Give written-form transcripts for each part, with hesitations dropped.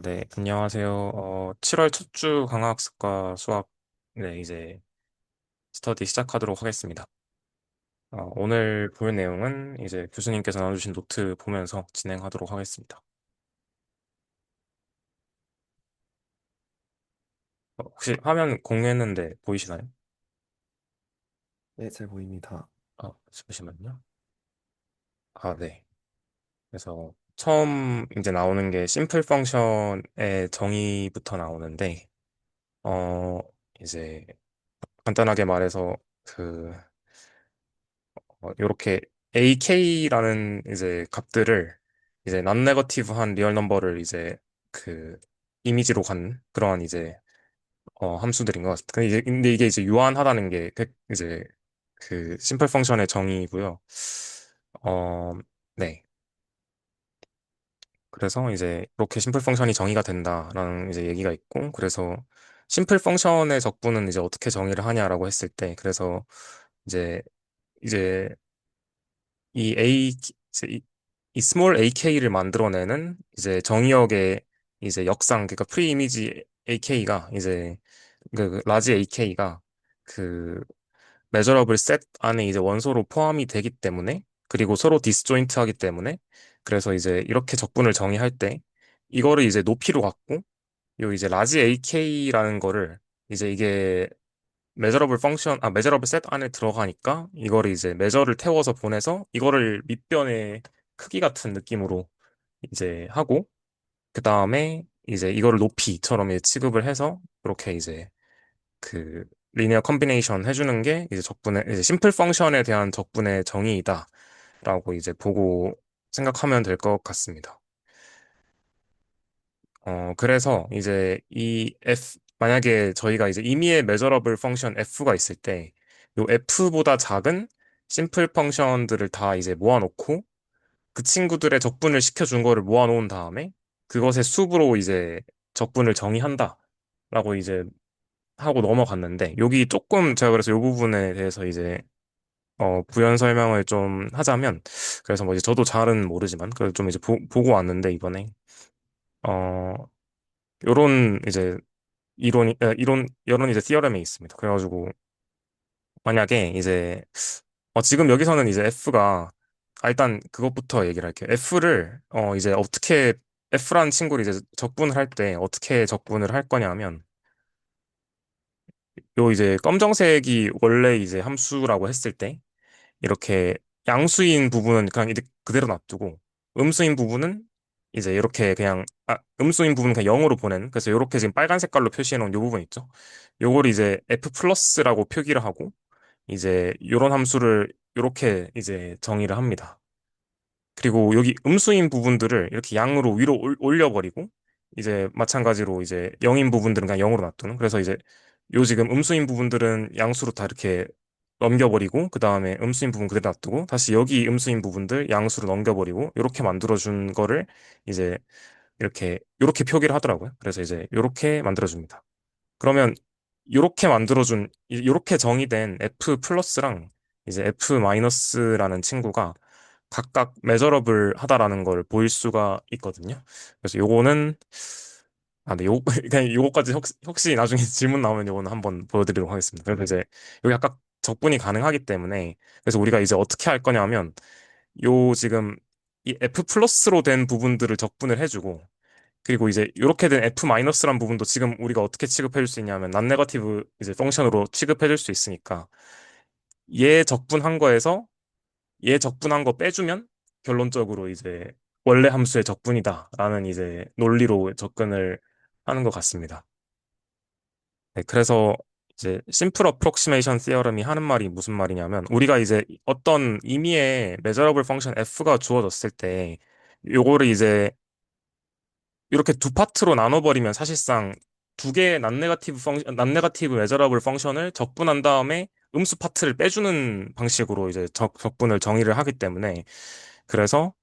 네, 안녕하세요. 7월 첫 주 강화학습과 수학, 이제 스터디 시작하도록 하겠습니다. 오늘 볼 내용은 이제 교수님께서 나눠주신 노트 보면서 진행하도록 하겠습니다. 혹시 화면 공유했는데 보이시나요? 네, 잘 보입니다. 잠시만요. 네. 그래서 처음 이제 나오는 게 심플 펑션의 정의부터 나오는데, 어, 이제 간단하게 말해서 그 요렇게 AK라는 이제 값들을 이제 non negative한 리얼 넘버를 이제 그 이미지로 간 그러한 이제 함수들인 것 같습니다. 근데 이게 이제 유한하다는 게 이제 그 심플 펑션의 정의이고요. 어, 네. 그래서 이제 이렇게 심플 펑션이 정의가 된다라는 이제 얘기가 있고, 그래서 심플 펑션의 적분은 이제 어떻게 정의를 하냐라고 했을 때, 그래서 이제 이제 이 이제 이 스몰 AK를 만들어내는 이제 정의역의 이제 역상, 그러니까 프리 이미지 AK가 이제 그 라지 AK가 그 메저러블 셋 안에 이제 원소로 포함이 되기 때문에, 그리고 서로 디스조인트하기 때문에, 그래서 이제 이렇게 적분을 정의할 때 이거를 이제 높이로 갖고 요 이제 라지 AK라는 거를 이제 이게 메저러블 셋 안에 들어가니까 이거를 이제 메저를 태워서 보내서 이거를 밑변의 크기 같은 느낌으로 이제 하고, 그 다음에 이제 이거를 높이처럼 이제 취급을 해서 이렇게 이제 그 리니어 컨비네이션 해주는 게 이제 이제 심플 펑션에 대한 적분의 정의이다라고 이제 보고 생각하면 될 것 같습니다. 그래서 이제 만약에 저희가 이제 임의의 메저러블 펑션 f가 있을 때, 요 f보다 작은 심플 펑션들을 다 이제 모아놓고 그 친구들의 적분을 시켜준 거를 모아놓은 다음에 그것의 숲으로 이제 적분을 정의한다. 라고 이제 하고 넘어갔는데, 여기 조금 제가 그래서 이 부분에 대해서 이제 부연 설명을 좀 하자면, 그래서 뭐 이제 저도 잘은 모르지만 그래도 좀 이제 보고 왔는데 이번에 어 요런 이제 이런 이제 티어렘이 있습니다. 그래가지고 만약에 이제 지금 여기서는 이제 일단 그것부터 얘기를 할게요. 이제 어떻게 F라는 친구를 이제 적분을 할 때 어떻게 적분을 할 거냐면, 요 이제 검정색이 원래 이제 함수라고 했을 때 이렇게 양수인 부분은 그냥 그대로 놔두고, 음수인 부분은 이제 이렇게 그냥 음수인 부분은 그냥 0으로 보내는, 그래서 이렇게 지금 빨간 색깔로 표시해 놓은 요 부분 있죠. 요걸 이제 F 플러스라고 표기를 하고 이제 요런 함수를 요렇게 이제 정의를 합니다. 그리고 여기 음수인 부분들을 이렇게 양으로 위로 올려버리고, 이제 마찬가지로 이제 0인 부분들은 그냥 0으로 놔두는, 그래서 이제 요 지금 음수인 부분들은 양수로 다 이렇게 넘겨버리고, 그 다음에 음수인 부분 그대로 놔두고, 다시 여기 음수인 부분들 양수로 넘겨버리고, 이렇게 만들어준 거를 이제 이렇게 표기를 하더라고요. 그래서 이제 이렇게 만들어줍니다. 그러면 요렇게 정의된 F 플러스랑 이제 F 마이너스라는 친구가 각각 메저러블 하다라는 걸 보일 수가 있거든요. 그래서 요거는 네, 그냥 요거까지 혹시 나중에 질문 나오면 요거는 한번 보여드리도록 하겠습니다. 그래서 이제 여기 각각 적분이 가능하기 때문에, 그래서 우리가 이제 어떻게 할 거냐면, 요 지금 이 F 플러스로 된 부분들을 적분을 해주고, 그리고 이제 이렇게 된 F 마이너스란 부분도 지금 우리가 어떻게 취급해 줄 수 있냐면 난 네거티브 이제 펑션으로 취급해 줄 수 있으니까, 얘 적분한 거에서 얘 적분한 거 빼주면 결론적으로 이제 원래 함수의 적분이다라는 이제 논리로 접근을 하는 것 같습니다. 네, 그래서 이제 심플 어프록시메이션 시어럼이 하는 말이 무슨 말이냐면, 우리가 이제 어떤 임의의 메저러블 펑션 f가 주어졌을 때 요거를 이제 이렇게 두 파트로 나눠버리면 사실상 두 개의 난 네거티브 메저러블 펑션을 적분한 다음에 음수 파트를 빼주는 방식으로 이제 적분을 정의를 하기 때문에, 그래서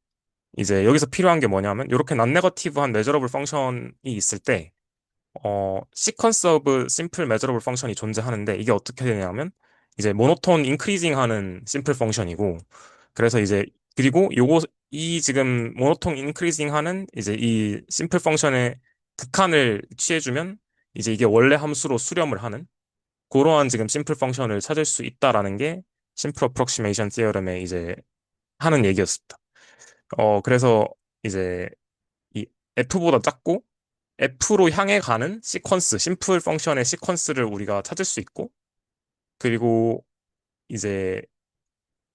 이제 여기서 필요한 게 뭐냐면, 이렇게 난 네거티브한 메저러블 펑션이 있을 때 시퀀스 오브 심플 메저러블 펑션이 존재하는데, 이게 어떻게 되냐면 이제 모노톤 인크리징 하는 심플 펑션이고, 그래서 이제 그리고 이 지금 모노톤 인크리징 하는 이제 이 심플 펑션의 극한을 취해주면 이제 이게 원래 함수로 수렴을 하는 그러한 지금 심플 펑션을 찾을 수 있다라는 게 심플 어프록시메이션 티어럼의 이제 하는 얘기였습니다. 그래서 이제 이 F보다 작고 F로 향해 가는 시퀀스, 심플 펑션의 시퀀스를 우리가 찾을 수 있고, 그리고 이제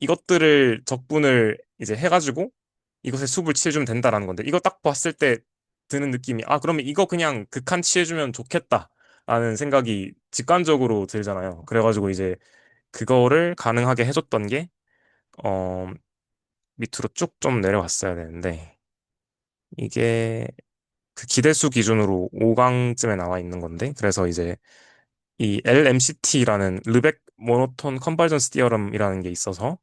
이것들을 적분을 이제 해가지고 이것에 숲을 취해주면 된다라는 건데, 이거 딱 봤을 때 드는 느낌이, 아, 그러면 이거 그냥 극한 취해주면 좋겠다. 라는 생각이 직관적으로 들잖아요. 그래가지고 이제 그거를 가능하게 해줬던 게, 어, 밑으로 쭉 좀 내려갔어야 되는데, 이게 그 기대수 기준으로 5강쯤에 나와 있는 건데, 그래서 이제 이 LMCT라는 르벡 모노톤 컨버전스 티어럼이라는 게 있어서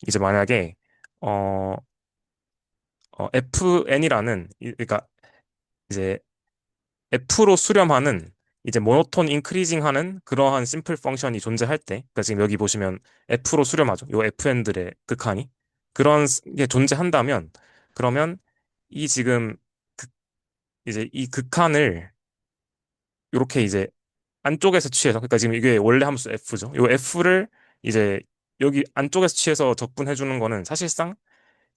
이제 만약에 어, FN이라는 그러니까 이제 F로 수렴하는 이제 모노톤 인크리징하는 그러한 심플 펑션이 존재할 때, 그러니까 지금 여기 보시면 F로 수렴하죠. 요 FN들의 극한이 그런 게 존재한다면 그러면 이 지금 극- 이제 이 극한을 이렇게 이제 안쪽에서 취해서 그러니까 지금 이게 원래 함수 f죠. 요 f를 이제 여기 안쪽에서 취해서 적분해 주는 거는 사실상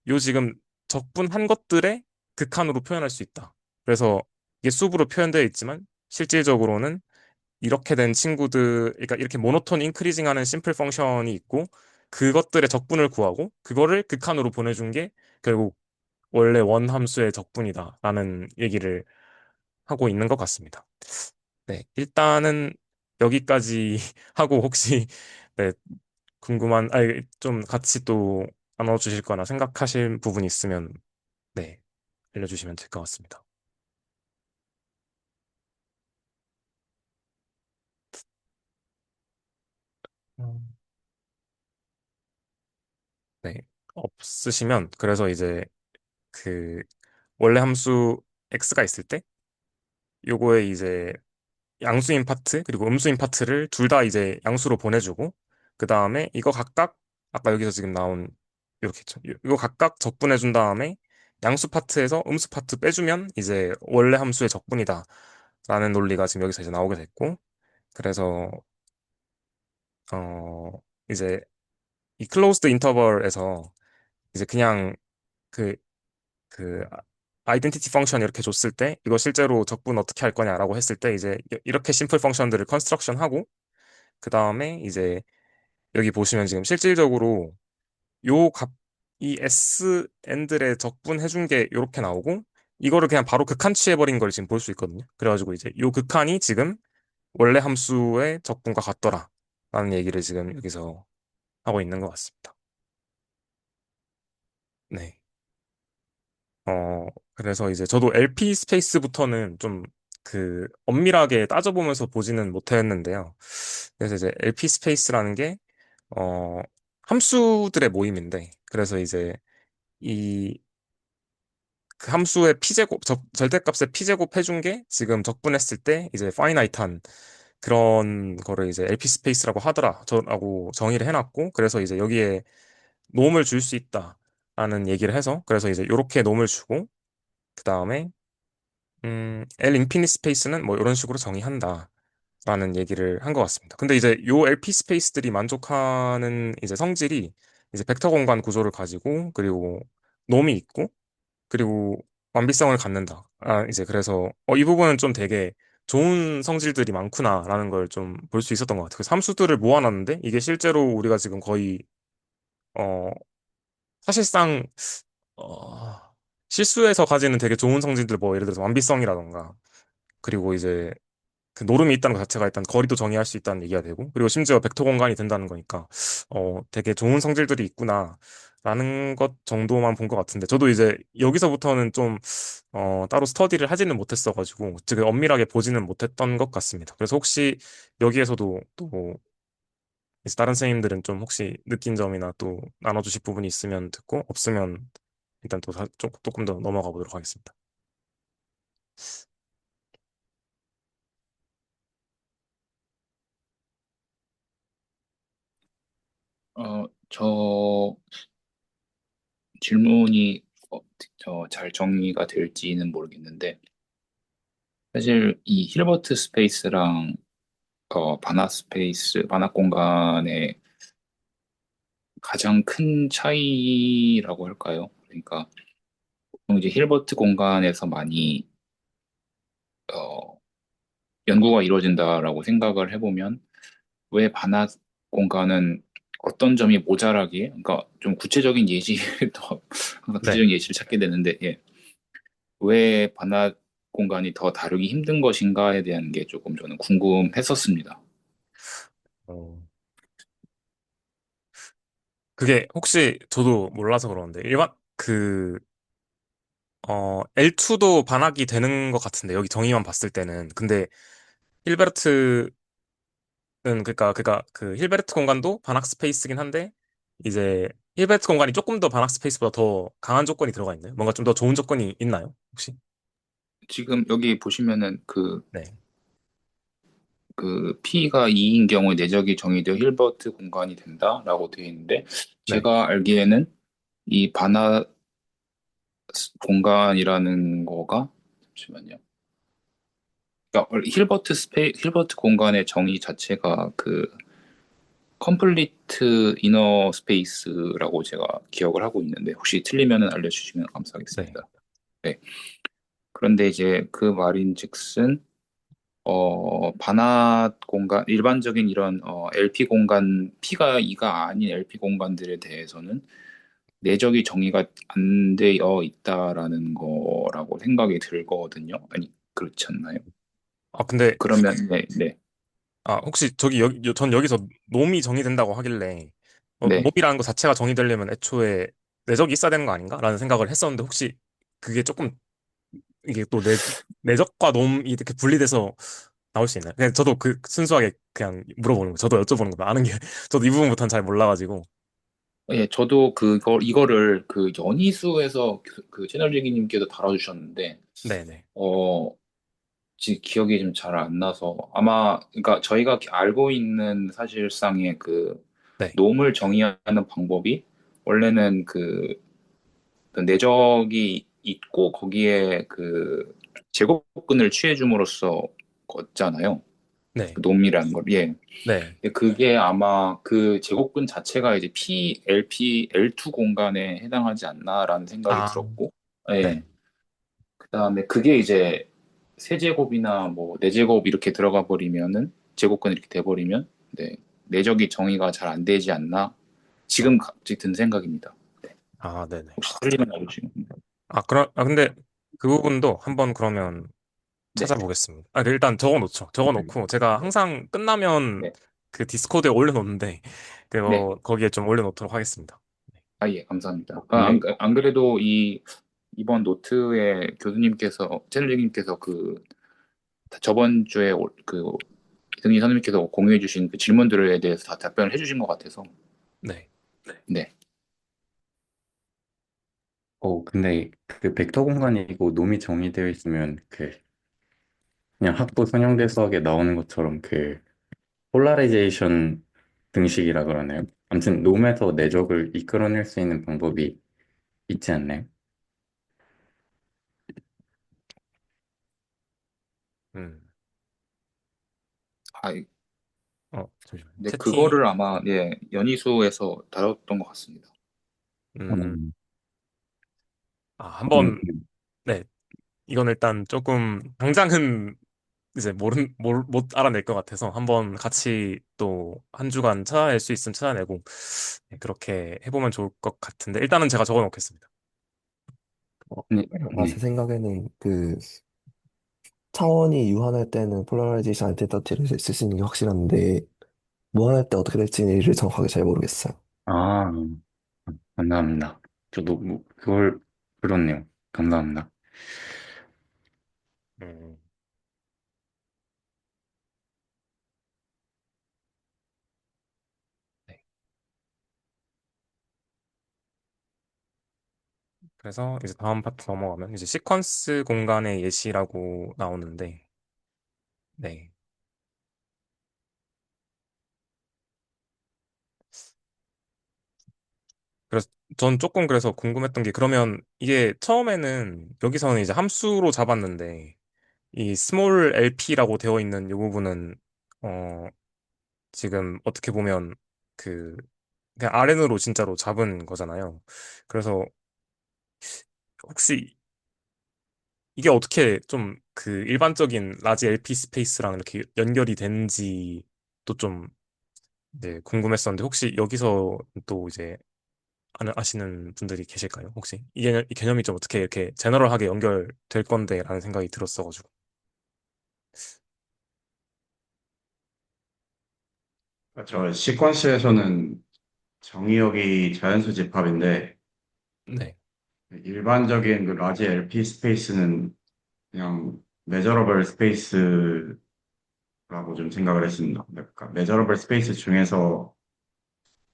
요 지금 적분한 것들의 극한으로 표현할 수 있다. 그래서 이게 수으로 표현되어 있지만 실질적으로는 이렇게 된 친구들 그러니까 이렇게 모노톤 인크리징 하는 심플 펑션이 있고 그것들의 적분을 구하고 그거를 극한으로 보내준 게 결국 원래 원 함수의 적분이다라는 얘기를 하고 있는 것 같습니다. 네, 일단은 여기까지 하고 혹시 네, 아니 좀 같이 또 나눠주실 거나 생각하실 부분 있으면 네, 알려주시면 될 것 같습니다. 음. 네, 없으시면 그래서 이제 그 원래 함수 x가 있을 때 요거에 이제 양수인 파트 그리고 음수인 파트를 둘 다 이제 양수로 보내주고 그 다음에 이거 각각 아까 여기서 지금 나온 이렇게 있죠. 이거 각각 적분해 준 다음에 양수 파트에서 음수 파트 빼주면 이제 원래 함수의 적분이다 라는 논리가 지금 여기서 이제 나오게 됐고 그래서 어 이제 이 클로즈드 인터벌에서 이제 그냥 그 그 아이덴티티 펑션 이렇게 줬을 때 이거 실제로 적분 어떻게 할 거냐라고 했을 때 이제 이렇게 심플 펑션들을 컨스트럭션 하고 그 다음에 이제 여기 보시면 지금 실질적으로 요 값, 이 S n들의 적분해준 게 이렇게 나오고 이거를 그냥 바로 극한 취해버린 걸 지금 볼 수 있거든요. 그래가지고 이제 요 극한이 지금 원래 함수의 적분과 같더라 라는 얘기를 지금 여기서 하고 있는 것 같습니다. 네. 그래서 이제 저도 LP 스페이스부터는 좀 그 엄밀하게 따져보면서 보지는 못했는데요. 그래서 이제 LP 스페이스라는 게 어, 함수들의 모임인데, 그래서 이제 이 그 함수의 피제곱, 절대값의 피제곱 해준 게 지금 적분했을 때 이제 파이나이트한 그런 거를 이제 LP 스페이스라고 라고 정의를 해놨고, 그래서 이제 여기에 놈을 줄 수 있다라는 얘기를 해서, 그래서 이제 요렇게 놈을 주고, 그 다음에, L 인피니트 스페이스는 뭐 이런 식으로 정의한다. 라는 얘기를 한 것 같습니다. 근데 이제 요 LP 스페이스들이 만족하는 이제 성질이 이제 벡터 공간 구조를 가지고 그리고 놈이 있고 그리고 완비성을 갖는다. 아, 이제 그래서 이 부분은 좀 되게 좋은 성질들이 많구나라는 걸 좀 볼 수 있었던 것 같아요. 그래서 함수들을 모아놨는데 이게 실제로 우리가 지금 거의 어 사실상 어 실수해서 가지는 되게 좋은 성질들 뭐 예를 들어서 완비성이라던가 그리고 이제 그 노름이 있다는 것 자체가 일단 거리도 정의할 수 있다는 얘기가 되고 그리고 심지어 벡터 공간이 된다는 거니까 되게 좋은 성질들이 있구나 라는 것 정도만 본 것 같은데 저도 이제 여기서부터는 좀 따로 스터디를 하지는 못했어가지고 지금 엄밀하게 보지는 못했던 것 같습니다. 그래서 혹시 여기에서도 또 이제 다른 선생님들은 좀 혹시 느낀 점이나 또 나눠주실 부분이 있으면 듣고 없으면 일단 또 조금 더 넘어가 보도록 하겠습니다. 저 질문이 잘 정리가 될지는 모르겠는데, 사실 이 힐버트 스페이스랑 바나 공간의 가장 큰 차이라고 할까요? 그러니까 보통 이제 힐버트 공간에서 많이 어, 연구가 이루어진다라고 생각을 해보면 왜 바나 공간은 어떤 점이 모자라기에, 그러니까 좀 구체적인 예시, 더 항상 네. 구체적인 예시를 찾게 되는데, 예. 왜 바나 공간이 더 다루기 힘든 것인가에 대한 게 조금 저는 궁금했었습니다. 어, 그게 혹시 저도 몰라서 그러는데 일반 L2도 반학이 되는 것 같은데 여기 정의만 봤을 때는 근데 힐베르트는 그러니까 그 힐베르트 공간도 반학 스페이스긴 한데 이제 힐베르트 공간이 조금 더 반학 스페이스보다 더 강한 조건이 들어가 있나요? 뭔가 좀 더 좋은 조건이 있나요? 혹시? 지금 여기 보시면은 네. 그 P가 2인 경우에 내적이 정의되어 힐버트 공간이 된다라고 되어 있는데, 네. 제가 알기에는 이 바나 공간이라는 거가, 잠시만요. 그러니까 힐버트 공간의 정의 자체가 그 컴플리트 이너 스페이스라고 제가 기억을 하고 있는데, 혹시 틀리면 알려주시면 네. 감사하겠습니다. 네. 그런데 이제 그 말인즉슨 반합 공간, 일반적인 이런 LP 공간, P가 2가 아닌 LP 공간들에 대해서는 내적이 정의가 안 되어 있다라는 거라고 생각이 들거든요. 아니, 그렇지 않나요? 아 근데 그러면, 네, 네, 혹시 전 여기서 놈이 정의된다고 하길래 네. 놈이라는 거 자체가 정의되려면 애초에 내적이 있어야 되는 거 아닌가? 라는 생각을 했었는데 혹시 그게 조금 이게 또 내적과 놈이 이렇게 분리돼서 나올 수 있나요? 그냥 저도 그 순수하게 그냥 물어보는 거, 저도 여쭤보는 거 아는 게 저도 이 부분부터는 잘 몰라가지고. 예, 저도 이거를 그 연희수에서 그 채널지기님께서 다뤄주셨는데, 네네. 어, 지금 기억이 좀 잘 안 나서 아마 그러니까 저희가 알고 있는 사실상의 그 네. 놈을 정의하는 방법이 원래는 그 내적이 있고 거기에 그 제곱근을 취해줌으로써 걷잖아요. 그 네. 놈이라는 걸. 예. 네. 근데 그게 아마 그 제곱근 자체가 이제 PLP L2 공간에 해당하지 않나라는 생각이 아, 들었고, 네. 예. 그다음에 그게 이제 세제곱이나 뭐 네제곱 이렇게 들어가 버리면은 제곱근 이렇게 돼 버리면 네. 내적이 정의가 잘 안 되지 않나? 지금 어. 갑자기 든 생각입니다. 네. 네네. 혹시 틀리면 알려주시면. 근데 그 부분도 한번 그러면 네. 찾아보겠습니다. 일단 적어놓죠. 적어놓고 제가 항상 끝나면 네. 그 디스코드에 올려놓는데 네. 거기에 좀 올려놓도록 하겠습니다. 아, 예, 감사합니다. 근데 안 그래도 이번 노트에 채널님께서 저번 주에 이승진 선생님께서 공유해 주신 그 질문들에 대해서 다 답변을 해 주신 것 같아서. 네. 네. 근데 그 벡터 공간이고 놈이 정의되어 있으면 그 그냥 학부 선형대 수학에 나오는 것처럼 그 폴라리제이션 등식이라 그러나요? 아무튼 놈에서 내적을 이끌어낼 수 있는 방법이 있지 않나요? 음. 아, 잠시만요. 근데 채팅. 그거를 아마 예, 연희수에서 다뤘던 것 같습니다. 음. 음, 그러면 한번 네. 이건 일단 조금 당장은 이제 못 알아낼 것 같아서 한번 같이 또 한 주간 찾아낼 수 있으면 찾아내고 네, 그렇게 해보면 좋을 것 같은데 일단은 제가 적어 놓겠습니다. 어, 네, 제 네. 생각에는 그 차원이 유한할 때는 폴라라이제이션 아이덴티티를 쓸 수 있는 게 확실한데 무한할 때 어떻게 될지를 정확하게 잘 모르겠어요. 아, 감사합니다. 저도 뭐 그걸 들었네요. 감사합니다. 음, 네. 그래서 이제 다음 파트 넘어가면 이제 시퀀스 공간의 예시라고 나오는데 네. 그래서 전 조금 그래서 궁금했던 게 그러면 이게 처음에는 여기서는 이제 함수로 잡았는데 이 스몰 LP라고 되어 있는 이 부분은 어 지금 어떻게 보면 그 그냥 RN으로 진짜로 잡은 거잖아요. 그래서 혹시 이게 어떻게 좀 그 일반적인 라지 LP 스페이스랑 이렇게 연결이 되는지도 좀 이제 궁금했었는데 혹시 여기서 또 이제 아시는 분들이 계실까요? 혹시 이 개념이 좀 어떻게 이렇게 제너럴하게 연결될 건데라는 생각이 들었어가지고. 저 시퀀스에서는 정의역이 자연수 집합인데 네. 일반적인 그 라지 LP 스페이스는 그냥 메저러블 스페이스라고 좀 생각을 했습니다. 그러니까 메저러블 스페이스 중에서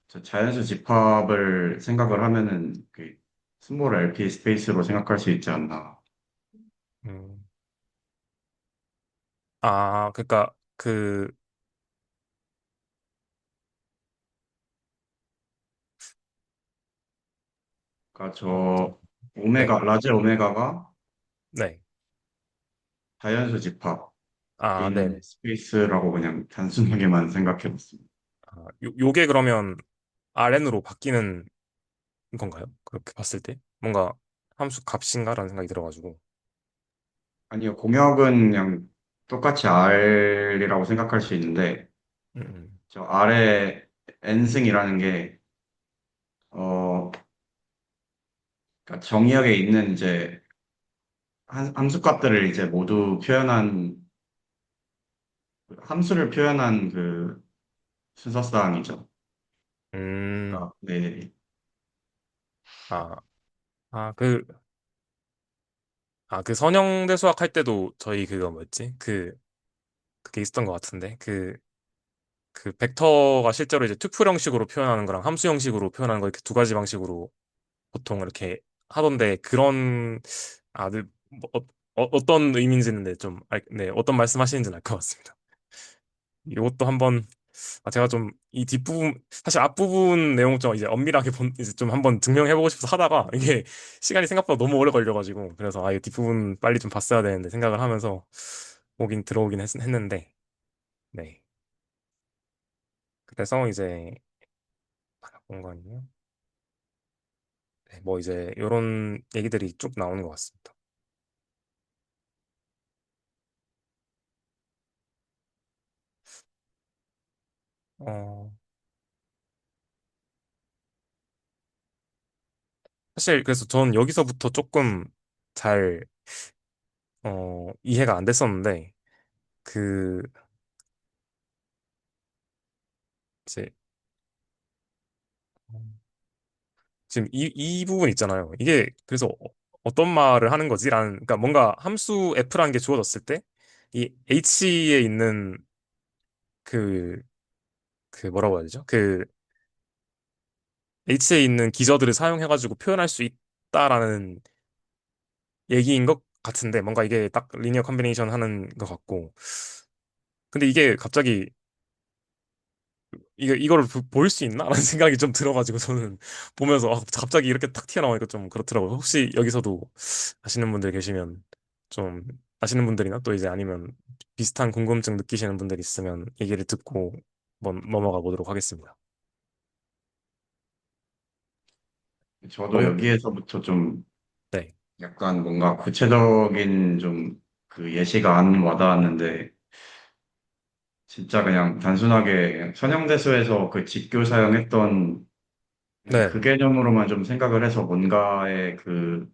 저 자연수 집합을 생각을 하면은 그 스몰 LP 스페이스로 생각할 수 있지 않나. 음. 아, 그러니까 그 그러니까 좀- 저 네. 라지 오메가가 네. 자연수 집합인 아, 네네. 스페이스라고 그냥 단순하게만 생각해 봤습니다. 아, 요게 그러면 RN으로 바뀌는 건가요? 그렇게 봤을 때? 뭔가 함수 값인가라는 생각이 들어가지고. 아니요, 공역은 그냥 똑같이 R이라고 생각할 수 있는데, 음, 저 R의 n승이라는 게, 어, 그러니까 정의역에 있는 이제 함수값들을 이제 모두 표현한, 함수를 표현한 그 순서쌍이죠. 음, 그러니까, 네. 아, 아, 그 선형대 수학 할 때도 저희 그거 뭐였지? 그게 있었던 것 같은데. 그 벡터가 실제로 이제 투플 형식으로 표현하는 거랑 함수 형식으로 표현하는 거 이렇게 두 가지 방식으로 보통 이렇게 하던데 그런 네, 뭐, 어떤 의미인지는 네, 네, 어떤 말씀하시는지는 알 것 같습니다. 이것도 한번 제가 좀 이 뒷부분 사실 앞부분 내용 좀 이제 엄밀하게 이제 좀 한번 증명해보고 싶어서 하다가 이게 시간이 생각보다 너무 오래 걸려가지고 그래서 이 뒷부분 빨리 좀 봤어야 되는데 생각을 하면서 오긴 들어오긴 했는데 네 그래서 이제 공간이요. 네, 뭐 이제 이런 얘기들이 쭉 나오는 것 같습니다. 어, 사실 그래서 전 여기서부터 조금 잘 이해가 안 됐었는데 그 이제 지금 이 부분 있잖아요. 이게 그래서 어떤 말을 하는 거지라는 그러니까 뭔가 함수 f라는 게 주어졌을 때 이 h에 있는 그 뭐라고 해야 되죠? 그 h에 있는 기저들을 사용해가지고 표현할 수 있다라는 얘기인 것 같은데 뭔가 이게 딱 리니어 컨비네이션 하는 것 같고 근데 이게 갑자기 이거를 보일 수 있나? 라는 생각이 좀 들어가지고 저는 보면서 갑자기 이렇게 탁 튀어나오니까 좀 그렇더라고요. 혹시 여기서도 아시는 분들 계시면 좀 아시는 분들이나 또 이제 아니면 비슷한 궁금증 느끼시는 분들 있으면 얘기를 듣고 한번 넘어가 보도록 하겠습니다. 저도 어, 여기에서부터 좀 네. 약간 뭔가 구체적인 좀 그 예시가 안 와닿았는데, 진짜 그냥 단순하게 선형대수에서 그 직교 사용했던 그냥 그 네네. 개념으로만 좀 생각을 해서 뭔가의 그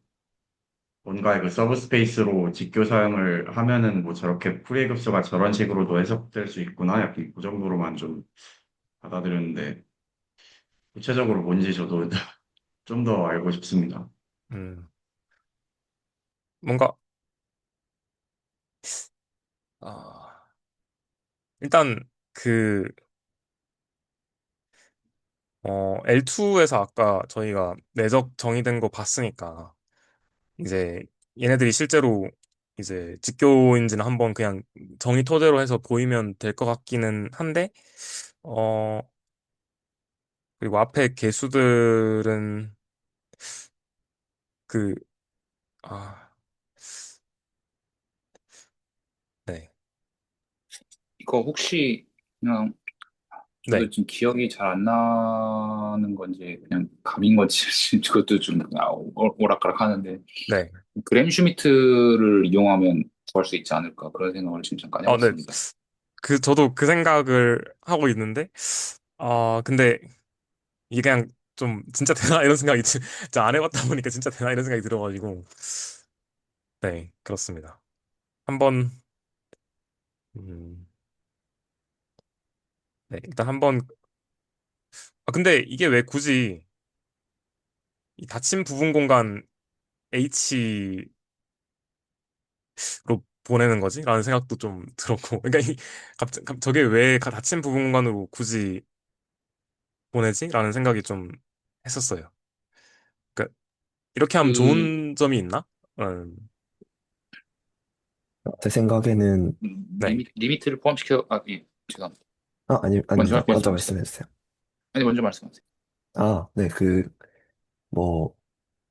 서브 스페이스로 직교 사용을 하면은 뭐 저렇게 풀이의 급수가 저런 식으로도 해석될 수 있구나. 약간 그 정도로만 좀 받아들였는데 구체적으로 뭔지 저도 좀 더 알고 싶습니다. 음, 뭔가, 아, 일단 그, L2에서 아까 저희가 내적 정의된 거 봤으니까 이제 얘네들이 실제로 이제 직교인지는 한번 그냥 정의 토대로 해서 보이면 될 것 같기는 한데, 어, 그리고 앞에 개수들은 그, 아, 네. 이거 혹시 그냥 저도 네. 지금 기억이 잘 안 나는 건지 그냥 감인 건지 그것도 좀 오락가락 하는데 네. 그램 슈미트를 이용하면 구할 수 있지 않을까 그런 생각을 지금 잠깐 네. 해봤습니다. 저도 그 생각을 하고 있는데, 근데 이게 그냥 좀 진짜 되나 이런 생각이 진짜 안 해봤다 보니까 진짜 되나 이런 생각이 들어가지고 네 그렇습니다. 한번 음, 네 일단 한번 근데 이게 왜 굳이 이 닫힌 부분 공간 H로 보내는 거지? 라는 생각도 좀 들었고 그러니까 저게 왜 닫힌 부분 공간으로 굳이 보내지? 라는 생각이 좀 했었어요. 그러니까 이렇게 하면 그 좋은 점이 있나? 제 생각에는, 네, 리미트를 포함시켜 예, 죄송합니다. 아닙니다. 먼저 말씀하세요. 말씀해주세요. 아니 먼저 말씀하세요. 네, 뭐,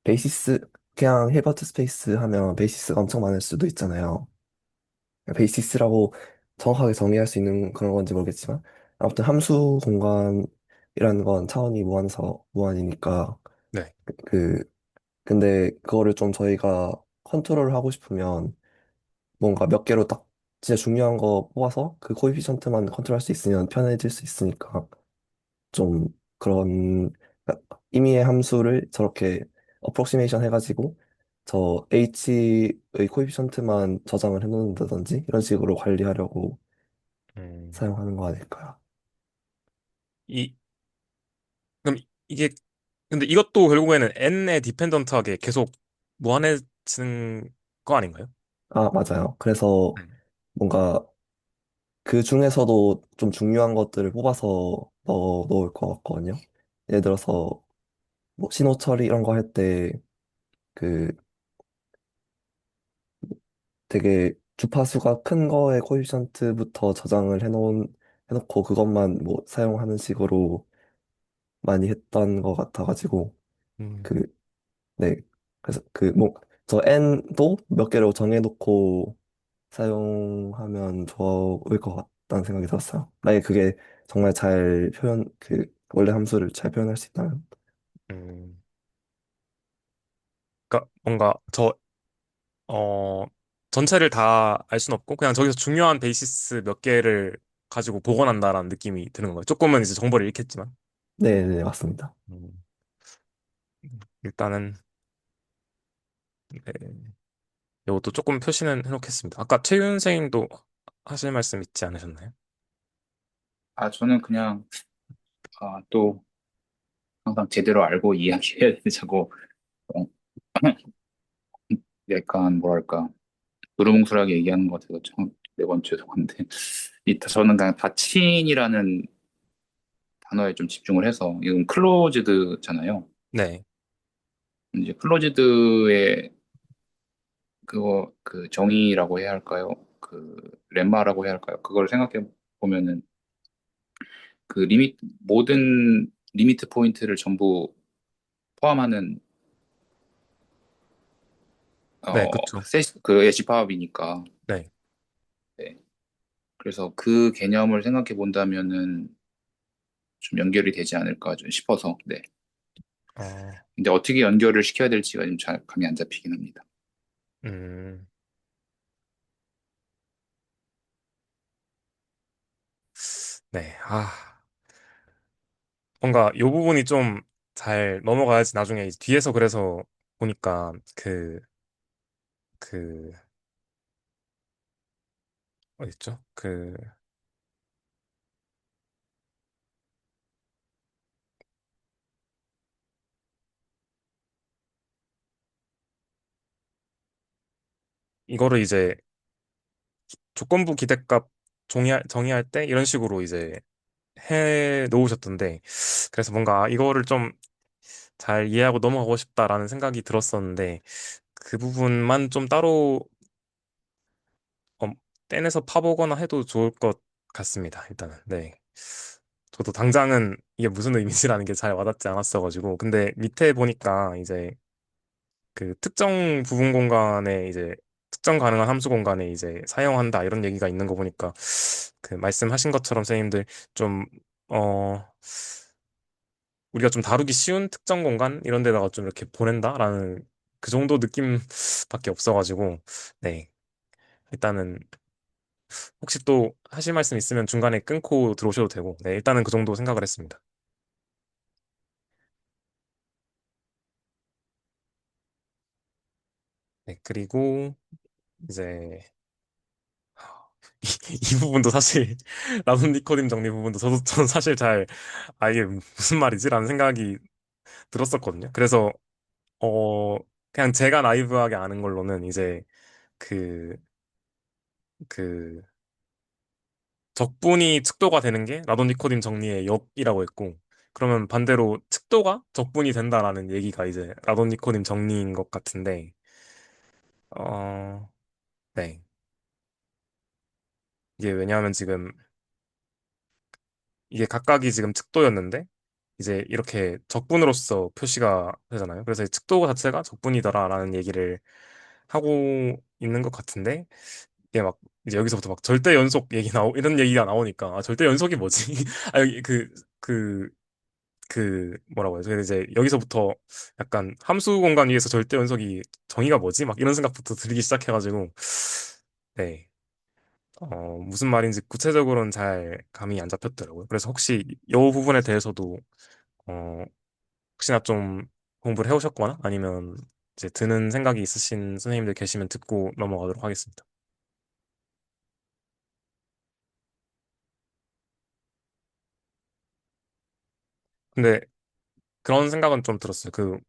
베이시스, 그냥 힐버트 스페이스 하면 베이시스가 엄청 많을 수도 있잖아요. 베이시스라고 정확하게 정의할 수 있는 그런 건지 모르겠지만, 아무튼 함수 공간이라는 건 차원이 무한에서 무한이니까, 네, 그, 근데 그거를 좀 저희가 컨트롤을 하고 싶으면, 뭔가 몇 개로 딱 진짜 중요한 거 뽑아서 그 코에피션트만 컨트롤할 수 있으면 편해질 수 있으니까, 좀 그런 임의의 함수를 저렇게 어프로시메이션 해가지고 저 h의 코에피션트만 저장을 해놓는다든지 이런 식으로 관리하려고 음, 사용하는 거 아닐까요? 이 그럼 이게 근데 이것도 결국에는 n에 디펜던트하게 계속 무한해지는 거 아닌가요? 맞아요. 그래서 네. 뭔가 그 중에서도 좀 중요한 것들을 뽑아서 넣을 것 같거든요. 예를 들어서 뭐 신호 처리 이런 거 할 때 그 되게 주파수가 큰 거에 코에피션트부터 저장을 해놓고 그것만 뭐 사용하는 식으로 많이 했던 것 같아가지고 음, 그 네 그래서 저 n도 몇 개로 정해놓고 사용하면 좋을 것 같다는 생각이 들었어요. 만약에 그게 정말 원래 함수를 잘 표현할 수 있다면. 음. 그러니까 뭔가 어, 전체를 다 알 순 없고 그냥 저기서 중요한 베이시스 몇 개를 가지고 복원한다라는 느낌이 드는 거예요. 조금은 이제 정보를 잃겠지만. 네네, 맞습니다. 음, 일단은 네, 이것도 조금 표시는 해놓겠습니다. 아까 최윤 선생님도 하실 말씀 있지 않으셨나요? 저는 그냥 또 항상 제대로 알고 이야기해야 되자고 어, 약간 뭐랄까 두루뭉술하게 얘기하는 것 같아서 참 매번 죄송한데 저는 그냥 다친이라는 단어에 좀 집중을 해서 이건 클로즈드잖아요. 네, 이제 클로즈드의 그 정의라고 해야 할까요? 그 렘마라고 해야 할까요? 그걸 생각해 보면은 그 모든 리미트 포인트를 전부 포함하는 네, 그쵸. 그 애시파합이니까. 네. 네. 그래서 그 개념을 생각해 본다면은 좀 연결이 되지 않을까 좀 싶어서. 네. 어, 근데 어떻게 연결을 시켜야 될지가 좀 잘 감이 안 잡히긴 합니다. 음, 네, 뭔가 요 부분이 좀 잘 넘어가야지 나중에 이제 뒤에서 그래서 보니까 그, 어딨죠? 이거를 이제 조건부 기대값 정의할 때 이런 식으로 이제 해 놓으셨던데, 그래서 뭔가 이거를 좀 잘 이해하고 넘어가고 싶다라는 생각이 들었었는데, 그 부분만 좀 따로 어, 떼내서 파보거나 해도 좋을 것 같습니다. 일단은. 네. 저도 당장은 이게 무슨 의미지라는 게 잘 와닿지 않았어가지고. 근데 밑에 보니까 이제 그 특정 부분 공간에 이제 특정 가능한 함수 공간에 이제 사용한다 이런 얘기가 있는 거 보니까 그 말씀하신 것처럼 선생님들 좀 어, 우리가 좀 다루기 쉬운 특정 공간 이런 데다가 좀 이렇게 보낸다라는 그 정도 느낌밖에 없어가지고 네 일단은 혹시 또 하실 말씀 있으면 중간에 끊고 들어오셔도 되고 네 일단은 그 정도 생각을 했습니다. 네 그리고 이제 이 부분도 사실 나눔 니코dim 정리 부분도 저는 사실 잘 이게 무슨 말이지라는 생각이 들었었거든요. 그래서 어 그냥 제가 나이브하게 아는 걸로는 이제 그 그 적분이 측도가 되는 게 라돈 니코dim 정리의 역이라고 했고 그러면 반대로 측도가 적분이 된다라는 얘기가 이제 라돈 니코dim 정리인 것 같은데 어 네. 이게 왜냐하면 지금 이게 각각이 지금 측도였는데 이제 이렇게 적분으로서 표시가 되잖아요. 그래서 이 측도 자체가 적분이다라는 얘기를 하고 있는 것 같은데 이게 막 이제 여기서부터 막 절대 연속 얘기 이런 얘기가 나오니까 절대 연속이 뭐지? 여기 뭐라고 해야죠? 이제 여기서부터 약간 함수 공간 위에서 절대 연속이 정의가 뭐지? 막 이런 생각부터 들기 시작해가지고 네. 무슨 말인지 구체적으로는 잘 감이 안 잡혔더라고요. 그래서 혹시 이 부분에 대해서도 어, 혹시나 좀 공부를 해오셨거나 아니면 이제 드는 생각이 있으신 선생님들 계시면 듣고 넘어가도록 하겠습니다. 근데 그런 생각은 좀 들었어요. 그,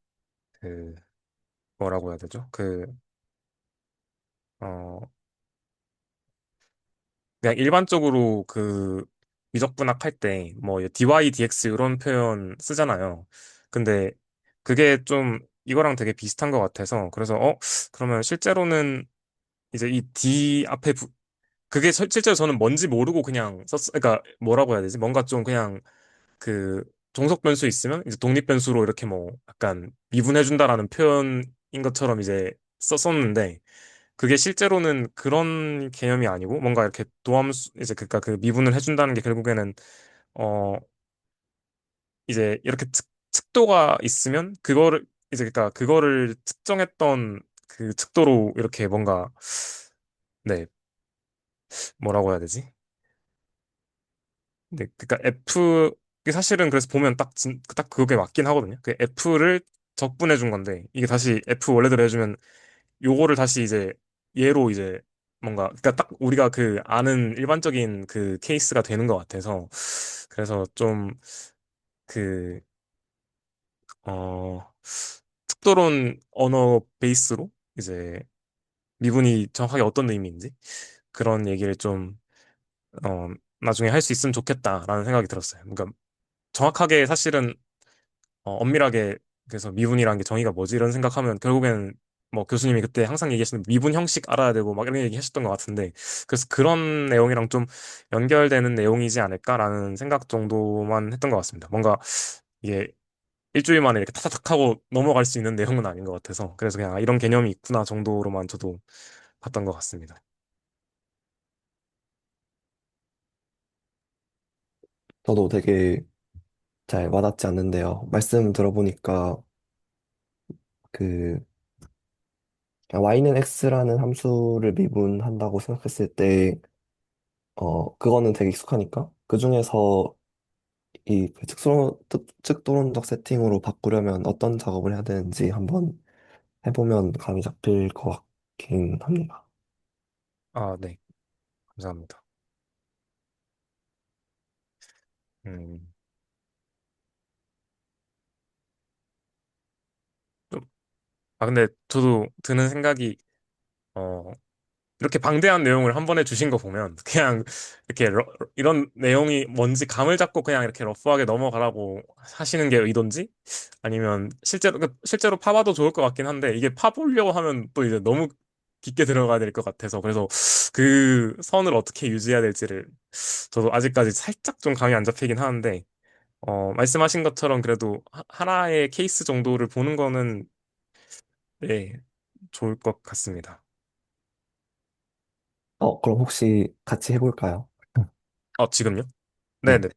뭐라고 해야 되죠? 어, 그냥 일반적으로 그 미적분학 할 때 뭐 dy, dx 이런 표현 쓰잖아요. 근데 그게 좀 이거랑 되게 비슷한 것 같아서 그래서 그러면 실제로는 이제 이 d 앞에 그게 실제로 저는 뭔지 모르고 그냥 그러니까 뭐라고 해야 되지? 뭔가 좀 그냥 그 종속 변수 있으면 이제 독립 변수로 이렇게 뭐 약간 미분해준다라는 표현인 것처럼 이제 썼었는데 그게 실제로는 그런 개념이 아니고 뭔가 이렇게 도함수 이제 그니까 그 미분을 해준다는 게 결국에는 어 이제 이렇게 측도가 있으면 그거를 이제 그니까 그거를 측정했던 그 측도로 이렇게 뭔가 네 뭐라고 해야 되지? 네, 그러니까 F 이게 사실은 그래서 보면 딱 그게 맞긴 하거든요. 그 F를 적분해 준 건데 이게 다시 F 원래대로 해주면 요거를 다시 이제 얘로 이제 뭔가 그러니까 딱 우리가 그 아는 일반적인 그 케이스가 되는 것 같아서 그래서 좀 그 특도론 언어 베이스로 이제 미분이 정확하게 어떤 의미인지 그런 얘기를 좀 어, 나중에 할 수 있으면 좋겠다라는 생각이 들었어요. 그러니까 정확하게 사실은 엄밀하게 그래서 미분이라는 게 정의가 뭐지 이런 생각하면 결국엔 뭐 교수님이 그때 항상 얘기하시는 미분 형식 알아야 되고 막 이런 얘기 하셨던 것 같은데 그래서 그런 내용이랑 좀 연결되는 내용이지 않을까라는 생각 정도만 했던 것 같습니다. 뭔가 이게 일주일 만에 이렇게 타타탁 하고 넘어갈 수 있는 내용은 아닌 것 같아서 그래서 그냥 이런 개념이 있구나 정도로만 저도 봤던 것 같습니다. 저도 되게 잘 와닿지 않는데요. 말씀 들어보니까 그 y는 x라는 함수를 미분한다고 생각했을 때 그거는 되게 익숙하니까 그 중에서 이그 측도론적 세팅으로 바꾸려면 어떤 작업을 해야 되는지 한번 해보면 감이 잡힐 것 같긴 합니다. 아, 네. 감사합니다. 음, 좀, 근데 저도 드는 생각이 어, 이렇게 방대한 내용을 한 번에 주신 거 보면 그냥 이렇게 이런 내용이 뭔지 감을 잡고 그냥 이렇게 러프하게 넘어가라고 하시는 게 의도인지 아니면 실제로 파봐도 좋을 것 같긴 한데 이게 파보려고 하면 또 이제 너무 깊게 들어가야 될 것 같아서 그래서 그 선을 어떻게 유지해야 될지를 저도 아직까지 살짝 좀 감이 안 잡히긴 하는데 말씀하신 것처럼 그래도 하나의 케이스 정도를 보는 거는 네, 좋을 것 같습니다. 그럼 혹시 같이 해볼까요? 지금요? 네. 네네,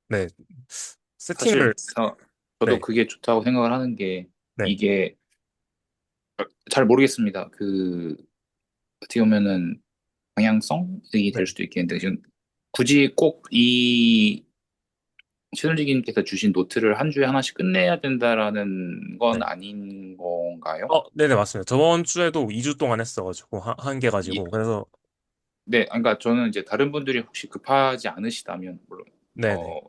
네. 사실 세팅을, 저도 네, 그게 좋다고 생각을 하는 게 네, 이게 잘 모르겠습니다. 그 어떻게 보면은 방향성이 네, 될 수도 있겠는데 지금 굳이 꼭 이 최순실님께서 주신 노트를 한 주에 하나씩 끝내야 된다라는 건 네. 아닌 건가요? 네네, 맞습니다. 저번 주에도 2주 동안 했어가지고, 한 개 이- 가지고. 그래서, 네, 그러니까 저는 이제 다른 분들이 혹시 급하지 않으시다면 물론 네네,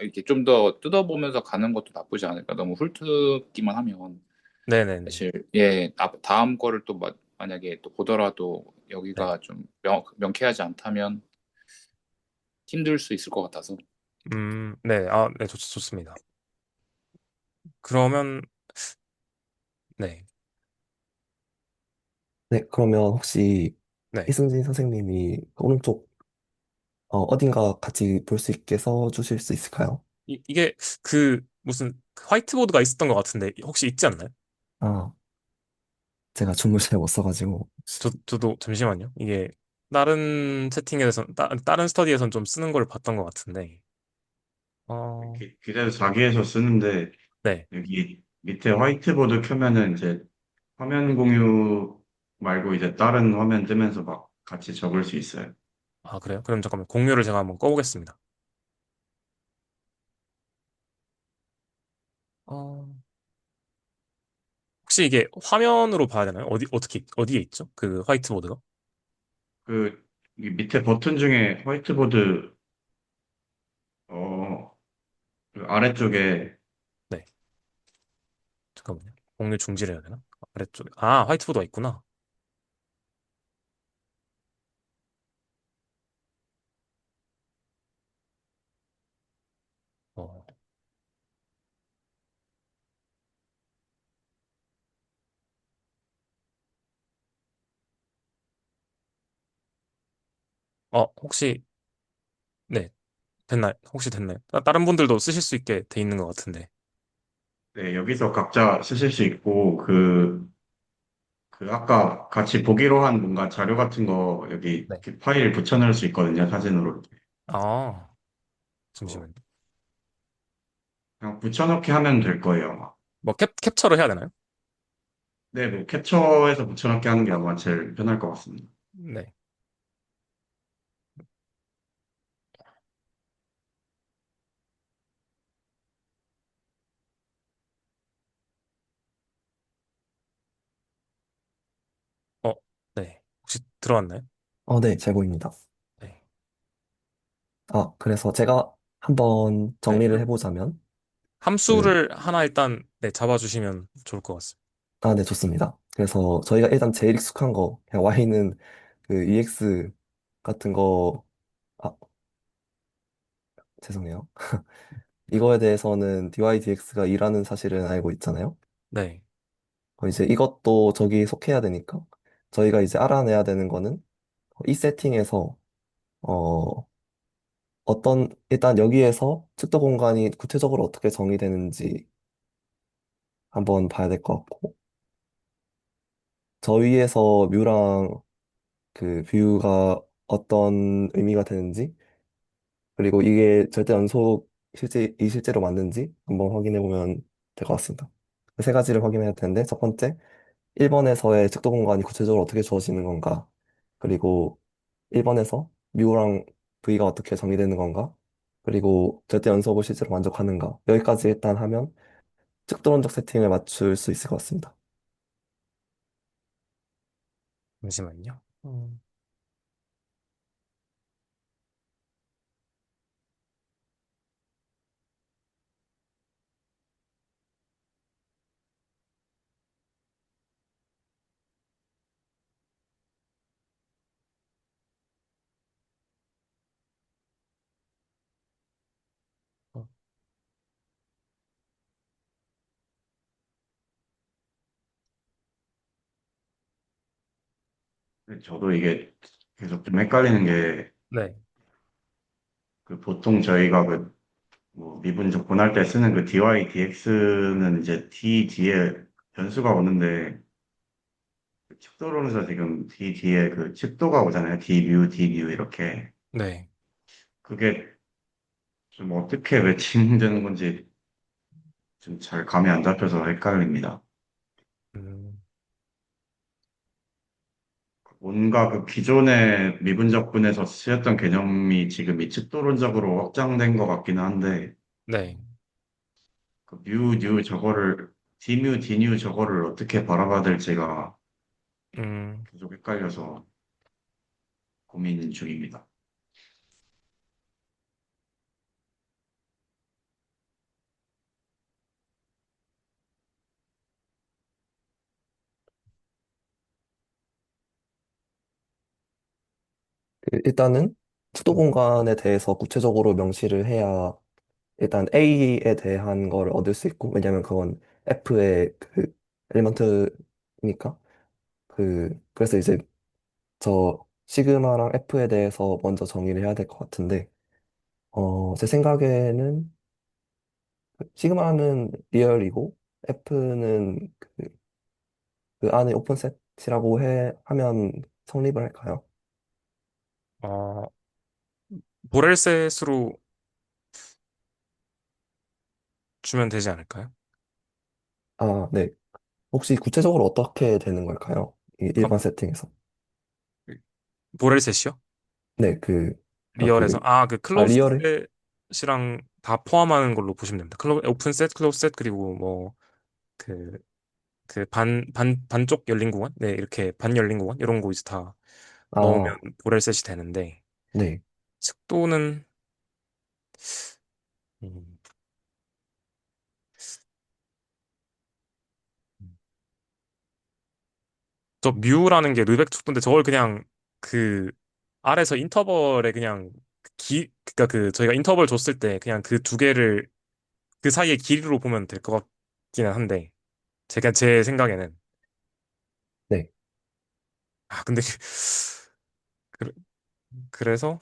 이렇게 좀 더 뜯어보면서 가는 것도 나쁘지 않을까. 너무 훑기만 하면 네네네, 사실 예 다음 거를 또 만약에 또 보더라도 네. 여기가 좀 명쾌하지 않다면 힘들 수 있을 것 같아서. 네, 네, 좋습니다. 그러면, 네, 네, 그러면 혹시 네. 이승진 선생님이 그 오른쪽 어딘가 같이 볼 수 있게 써주실 수 있을까요? 이게 무슨 화이트보드가 있었던 것 같은데, 혹시 있지 않나요? 아, 제가 줌을 잘 못 써가지고. 저도 잠시만요. 이게 다른 세팅에서, 다른 스터디에선 좀 쓰는 걸 봤던 것 같은데, 어, 그래서 자기에서 쓰는데 네. 여기 밑에 화이트보드 켜면은 이제 화면 공유 말고 이제 다른 화면 뜨면서 막 같이 적을 수 있어요. 그래요? 그럼 잠깐만, 공유를 제가 한번 꺼보겠습니다. 어, 혹시 이게 화면으로 봐야 되나요? 어디에 있죠? 그 화이트보드가? 그, 이 밑에 버튼 중에 화이트보드, 어, 그 아래쪽에, 네. 잠깐만요. 공유 중지를 해야 되나? 아래쪽에. 화이트보드가 있구나. 어, 혹시, 네, 됐나요? 혹시 됐나요? 다른 분들도 쓰실 수 있게 돼 있는 것 같은데. 네, 여기서 각자 쓰실 수 있고, 그 아까 같이 보기로 한 뭔가 자료 같은 거 여기 네. 이렇게 파일 붙여넣을 수 있거든요, 사진으로. 아, 어, 잠시만요. 그냥 붙여넣기 하면 될 거예요, 아마. 뭐 캡처를 해야 되나요? 네, 뭐 캡처해서 붙여넣기 하는 게 아마 제일 편할 것 같습니다. 네. 어, 네. 혹시 들어왔나요? 네, 잘 보입니다. 네. 그래서 제가 한번 네. 정리를 해보자면, 그, 함수를 하나 일단 네, 잡아주시면 좋을 것 같습니다. 네, 좋습니다. 그래서 저희가 일단 제일 익숙한 거, 그냥 y는 그 EX 같은 거, 아, 죄송해요. 이거에 대해서는 dydx가 2라는 사실은 알고 있잖아요. 네. 이제 이것도 저기 속해야 되니까, 저희가 이제 알아내야 되는 거는 이 세팅에서, 어, 일단 여기에서 측도 공간이 구체적으로 어떻게 정의되는지 한번 봐야 될 것 같고, 저 위에서 뮤랑 그 뷰가 어떤 의미가 되는지, 그리고 이게 절대 연속 실제로 맞는지 한번 확인해 보면 될 것 같습니다. 그 세 가지를 확인해야 되는데, 첫 번째, 1번에서의 측도 공간이 구체적으로 어떻게 주어지는 건가, 그리고 1번에서 뮤랑 V가 어떻게 정의되는 건가, 그리고 절대 연속을 실제로 만족하는가, 여기까지 일단 하면 측도론적 세팅을 맞출 수 있을 것 같습니다. 잠시만요. 어, 저도 이게 계속 좀 헷갈리는 게, 네. 그 보통 저희가 그 뭐 미분 적분할 때 쓰는 그 dy dx는 이제 d 뒤에 변수가 오는데 그 칩도로에서 지금 D 뒤에 그 칩도가 오잖아요. D 뮤 이렇게. 네. 그게 좀 어떻게 매칭되는 건지 좀 잘 감이 안 잡혀서 헷갈립니다. 음, 뭔가 그 기존의 미분적분에서 쓰였던 개념이 지금 이 칩도론적으로 확장된 것 같기는 한데, 네. 그 뮤, 뉴 저거를, 디뮤, 디뉴 저거를 어떻게 바라봐야 될지가 음, 계속 헷갈려서 고민 중입니다. 일단은 특도 음, 공간에 대해서 구체적으로 명시를 해야 일단 A에 대한 걸 얻을 수 있고, 왜냐면 그건 F의 그 엘리먼트니까. 그래서 이제 저 시그마랑 F에 대해서 먼저 정의를 해야 될 것 같은데, 제 생각에는 시그마는 리얼이고, F는 그 안에 오픈셋이라고 하면 성립을 할까요? 어, 보렐셋으로 주면 되지 않을까요? 아, 네. 혹시 구체적으로 어떻게 되는 걸까요? 이 아, 일반 세팅에서. 보렐셋이요? 네, 리얼에서 그 리얼에? 클로즈셋이랑 다 포함하는 걸로 보시면 됩니다. 오픈셋, 클로즈셋 그리고 뭐 그 반쪽 열린 공간, 네 이렇게 반 열린 공간 이런 거 이제 다 넣으면 아, 보렐셋이 되는데 네. 측도는 음, 저 뮤라는 게 르벡 척도인데 저걸 그냥 그 아래서 인터벌에 그냥 그니까 그 저희가 인터벌 줬을 때 그냥 그 두 개를 그 사이의 길이로 보면 될 것 같기는 한데 제가 제 생각에는 네. 근데 그, 그래서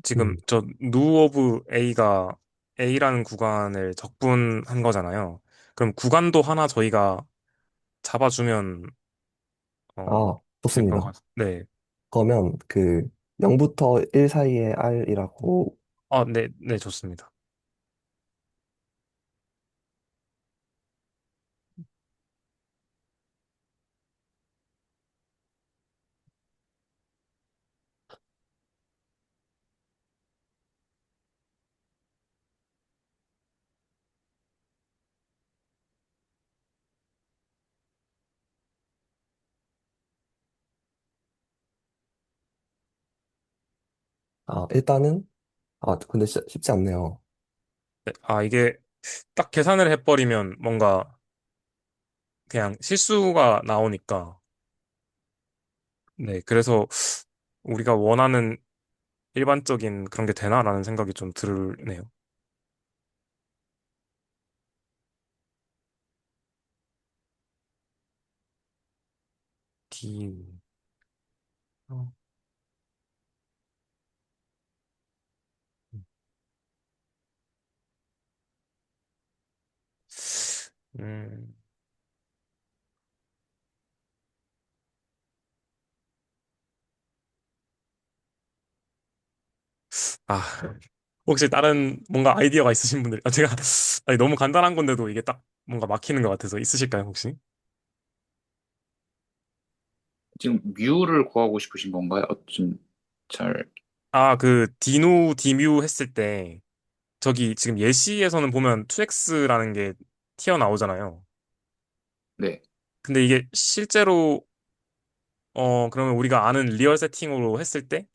지금 음. 저 누 오브 A가 A라는 구간을 적분한 거잖아요. 그럼 구간도 하나 저희가 잡아주면 아, 될 것 좋습니다. 같아요. 네. 그러면 0부터 1 사이의 R이라고, 네, 네, 좋습니다. 일단은, 근데 쉽지 않네요. 네, 이게 딱 계산을 해버리면 뭔가 그냥 실수가 나오니까. 네, 그래서 우리가 원하는 일반적인 그런 게 되나라는 생각이 좀 들네요. D. 어, 음, 아, 혹시 다른 뭔가 아이디어가 있으신 분들, 제가 아니, 너무 간단한 건데도 이게 딱 뭔가 막히는 것 같아서 있으실까요, 혹시? 지금 뮤를 구하고 싶으신 건가요? 좀 잘, 그 디누, 디뮤 했을 때 저기 지금 예시에서는 보면 2x라는 게 튀어나오잖아요. 네. 근데 이게 실제로 그러면 우리가 아는 리얼 세팅으로 했을 때,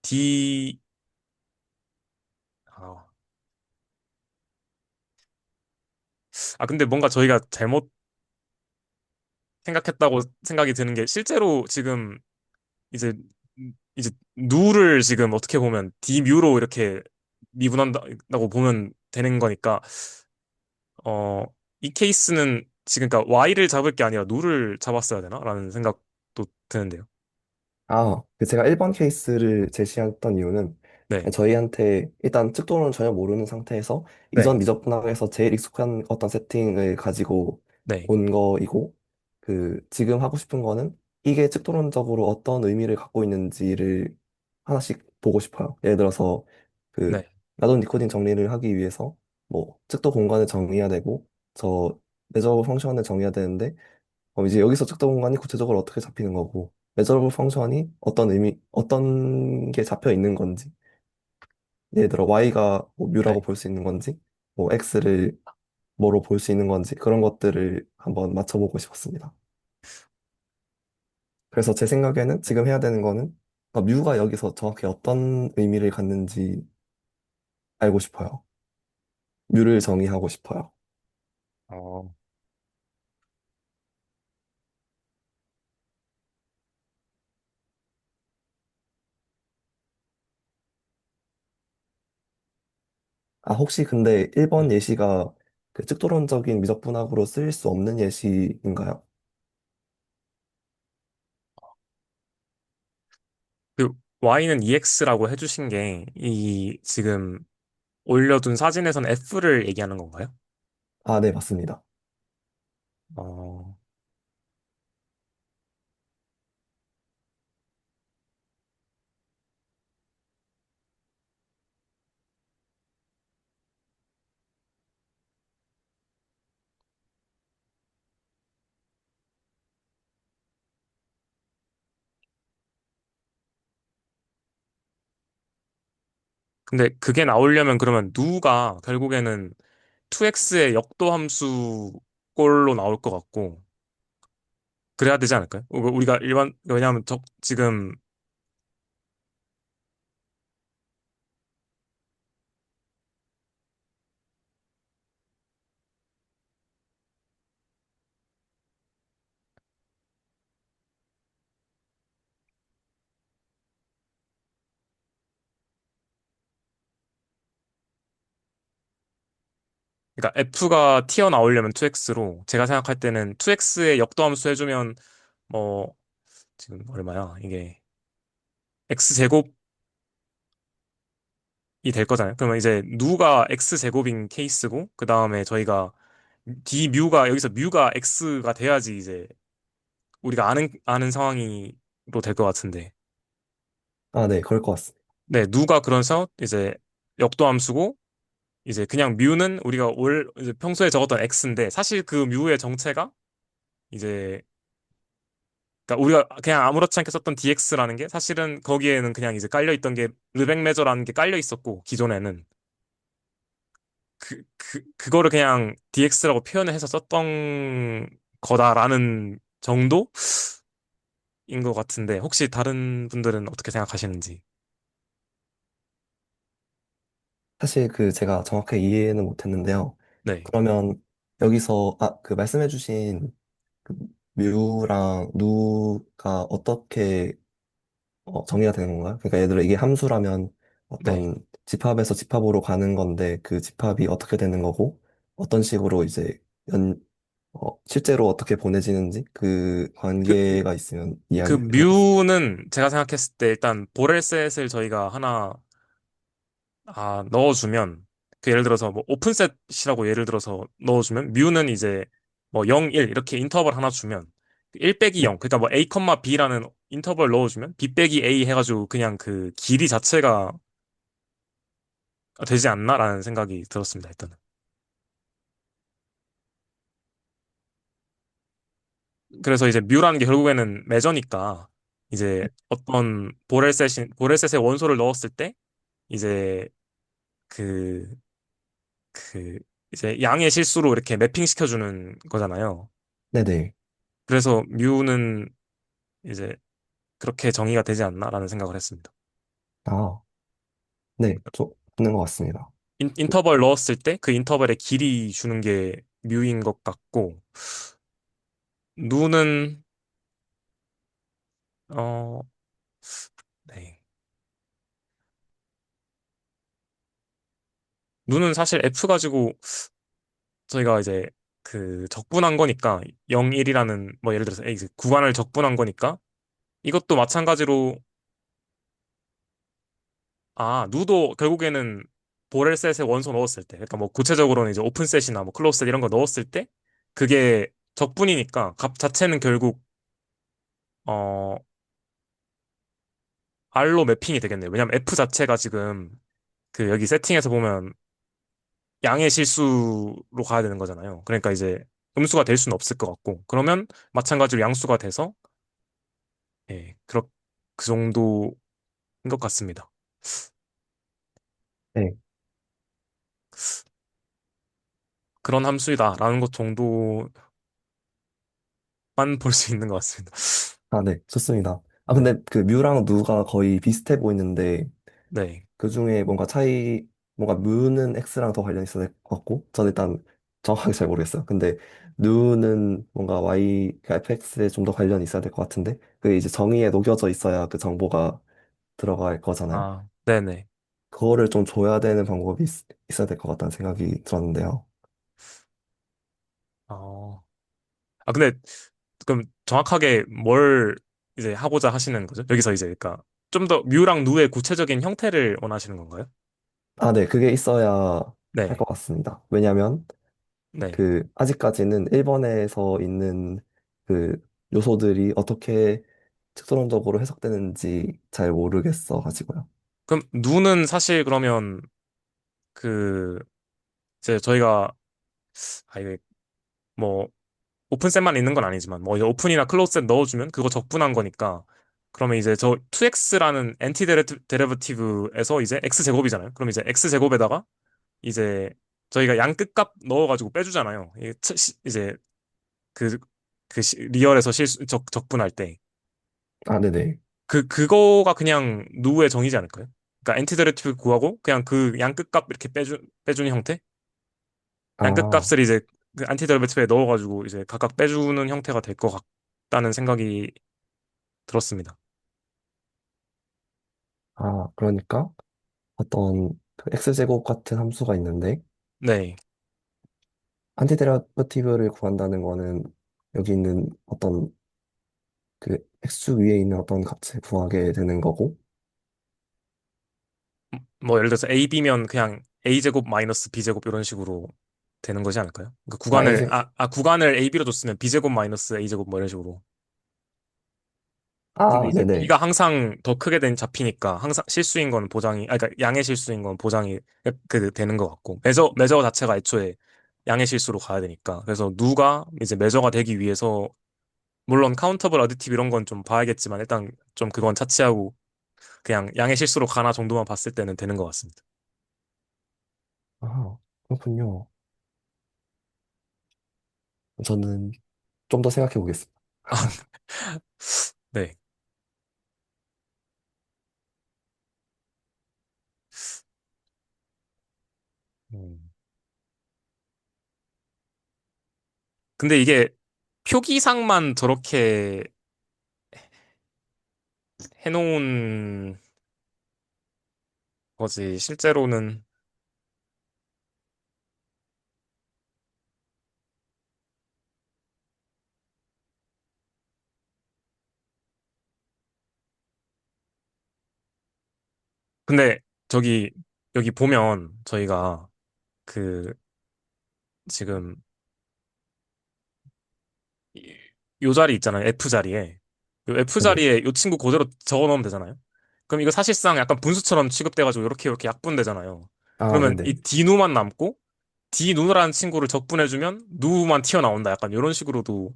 D, 아, 근데 뭔가 저희가 잘못 생각했다고 생각이 드는 게, 실제로 지금 이제, 이제, 누를 지금 어떻게 보면 D뮤로 이렇게 미분한다고 보면 되는 거니까, 어, 이 케이스는 지금 그러니까 Y를 잡을 게 아니라 누를 잡았어야 되나? 라는 생각도 드는데요. 그 제가 1번 케이스를 제시했던 이유는 네, 저희한테 일단 측도는 전혀 모르는 상태에서 이전 네, 미적 분학에서 제일 익숙한 어떤 세팅을 가지고 네, 온 거이고, 지금 하고 싶은 거는 이게 측도론적으로 어떤 의미를 갖고 있는지를 하나씩 보고 싶어요. 예를 들어서 그 네, 나돈 디코딩 정리를 하기 위해서 뭐 측도 공간을 정의해야 되고, 저 매저 펑션을 정의해야 되는데, 이제 여기서 측도 공간이 구체적으로 어떻게 잡히는 거고, 메저러블 펑션이 어떤 어떤 게 잡혀 있는 건지, 예를 들어 y가 뭐 뮤라고 네. 볼 수 있는 건지, 뭐 x를 뭐로 볼 수 있는 건지, 그런 것들을 한번 맞춰보고 싶었습니다. 그래서 제 생각에는 지금 해야 되는 거는 뮤가 여기서 정확히 어떤 의미를 갖는지 알고 싶어요. 뮤를 정의하고 싶어요. 어, 혹시 근데 1번 네. 예시가 그 측도론적인 미적분학으로 쓰일 수 없는 예시인가요? 그 Y는 EX라고 해주신 게, 이 지금 올려둔 사진에선 F를 얘기하는 건가요? 네, 맞습니다. 어, 근데 그게 나오려면 그러면 누가 결국에는 2x의 역도 함수 꼴로 나올 것 같고, 그래야 되지 않을까요? 우리가 왜냐하면 지금, 그러니까 F가 튀어나오려면 2x로, 제가 생각할 때는 2x의 역도 함수 해주면, 뭐, 지금 얼마야? 이게, x제곱이 될 거잖아요. 그러면 이제 누가 x제곱인 케이스고, 그 다음에 저희가 d 뮤가, 여기서 뮤가 x가 돼야지 이제 우리가 아는 상황이로 될 것 같은데. 네, 그럴 것 같습니다. 네, 누가 그래서 이제 역도 함수고, 이제 그냥 뮤는 우리가 이제 평소에 적었던 x인데, 사실 그 뮤의 정체가 이제, 그러니까 우리가 그냥 아무렇지 않게 썼던 dx라는 게 사실은 거기에는 그냥 이제 깔려 있던 게 르벡 매저라는 게 깔려 있었고, 기존에는 그거를 그냥 dx라고 표현을 해서 썼던 거다라는 정도인 것 같은데, 혹시 다른 분들은 어떻게 생각하시는지? 사실 제가 정확하게 이해는 못했는데요. 네, 그러면 여기서 말씀해주신 그 뮤랑 누가 어떻게 정의가 되는 건가요? 그러니까 예를 들어 이게 함수라면 네. 어떤 집합에서 집합으로 가는 건데, 그 집합이 어떻게 되는 거고 어떤 식으로 이제 실제로 어떻게 보내지는지 그 그, 관계가 있으면 그 이해하겠습니다. 뮤는 제가 생각했을 때 일단 보렐셋을 저희가 하나 넣어주면, 그 예를 들어서 뭐 오픈셋이라고 예를 들어서 넣어주면, 뮤는 이제 뭐 0, 1 이렇게 인터벌 하나 주면 1 빼기 네. 0, 그러니까 뭐 a, b라는 인터벌 넣어주면 b 빼기 a 해가지고 그냥 그 길이 자체가 되지 않나라는 생각이 들었습니다, 일단은. 그래서 이제 뮤라는 게 결국에는 매저니까, 이제 어떤 보렐셋의 원소를 넣었을 때 이제 그 그 이제 양의 실수로 이렇게 매핑 시켜주는 거잖아요. 네네. 그래서 뮤는 이제 그렇게 정의가 되지 않나라는 생각을 했습니다. 아, 네, 좀 있는 것 같습니다. 인터벌 넣었을 때 그 인터벌의 길이 주는 게 뮤인 것 같고, 누는, 어, 네. 누는 사실 F 가지고 저희가 이제 그 적분한 거니까 0, 1이라는 뭐 예를 들어서 이제 구간을 적분한 거니까 이것도 마찬가지로 누도 결국에는 보렐셋에 원소 넣었을 때 그러니까 뭐 구체적으로는 이제 오픈셋이나 뭐 클로즈셋 이런 거 넣었을 때 그게 적분이니까 값 자체는 결국 어 R로 매핑이 되겠네요. 왜냐면 F 자체가 지금 그 여기 세팅에서 보면 양의 실수로 가야 되는 거잖아요. 그러니까 이제 음수가 될 수는 없을 것 같고 그러면 마찬가지로 양수가 돼서 예, 그 정도인 것 같습니다. 네, 그런 함수이다라는 것 정도만 볼 수 있는 것 같습니다. 아, 네, 좋습니다. 아, 네, 근데 그 뮤랑 누가 거의 비슷해 보이는데, 네. 그 중에 뭔가 뭔가 뮤는 X랑 더 관련이 있어야 될 것 같고, 저는 일단 정확하게 잘 모르겠어요. 근데 누는 뭔가 Y, 그 fx에 좀 더 관련이 있어야 될 것 같은데, 그 이제 정의에 녹여져 있어야 그 정보가 들어갈 거잖아요. 네네. 그거를 좀 줘야 되는 방법이 있어야 될 것 같다는 생각이 들었는데요. 어, 근데 그럼 정확하게 뭘 이제 하고자 하시는 거죠? 여기서 이제 그러니까 좀 더 뮤랑 누의 구체적인 형태를 원하시는 건가요? 아, 네, 그게 있어야 할 네, 것 같습니다. 왜냐면, 네. 그 아직까지는 1번에서 있는 그 요소들이 어떻게 특수론적으로 해석되는지 잘 모르겠어 가지고요. 그럼 누는 사실 그러면 그 이제 저희가 이게 뭐 오픈셋만 있는 건 아니지만 뭐 이제 오픈이나 클로즈셋 넣어주면 그거 적분한 거니까 그러면 이제 저 2x라는 엔티 데리버티브에서 이제 x 제곱이잖아요. 그럼 이제 x 제곱에다가 이제 저희가 양 끝값 넣어가지고 빼주잖아요. 이제 그, 리얼에서 적분할 때. 아, 네네. 그거가 그냥 누의 정의지 않을까요? 그러니까 엔티데리티브 구하고 그냥 그 양 끝값 이렇게 빼주는 형태? 양 아, 끝값을 이제 그 안티데리티브에 넣어가지고 이제 각각 빼주는 형태가 될 것 같다는 생각이 그러니까 어떤 그 x제곱 같은 함수가 있는데 네. 안티데리버티브를 구한다는 거는 여기 있는 어떤 그 x축 위에 있는 어떤 값을 구하게 되는 거고 뭐 예를 들어서 AB면 그냥 A제곱 마이너스 B제곱 이런 식으로 되는 거지 않을까요? 그러니까 아, a 제 구간을 AB로 줬으면 B제곱 마이너스 A제곱 뭐 이런 식으로. 근데 이제 네네. B가 항상 더 크게 된 잡히니까 항상 실수인 건 보장이, 그러니까 양의 실수인 건 보장이 되는 것 같고 매저 자체가 애초에 양의 실수로 가야 되니까 그래서 누가 이제 매저가 되기 위해서 물론 카운터블 어디티브 이런 건 좀 봐야겠지만 일단 좀 그건 차치하고 그냥 양의 실수로 가나 정도만 봤을 때는 되는 것 같습니다. 그렇군요. 저는 좀 더 생각해 보겠습니다. 네. 음. 근데 이게 표기상만 저렇게 해놓은 거지 실제로는 근데 저기 여기 보면 저희가 그 지금 이- 요 자리 있잖아요. F 자리에. 요 F 네네. 자리에 요 친구 그대로 적어 넣으면 되잖아요. 그럼 이거 사실상 약간 분수처럼 취급돼가지고 이렇게 약분되잖아요. 그러면 이 네네. D누만 남고 D누라는 친구를 적분해주면 누만 튀어나온다. 약간 이런 식으로도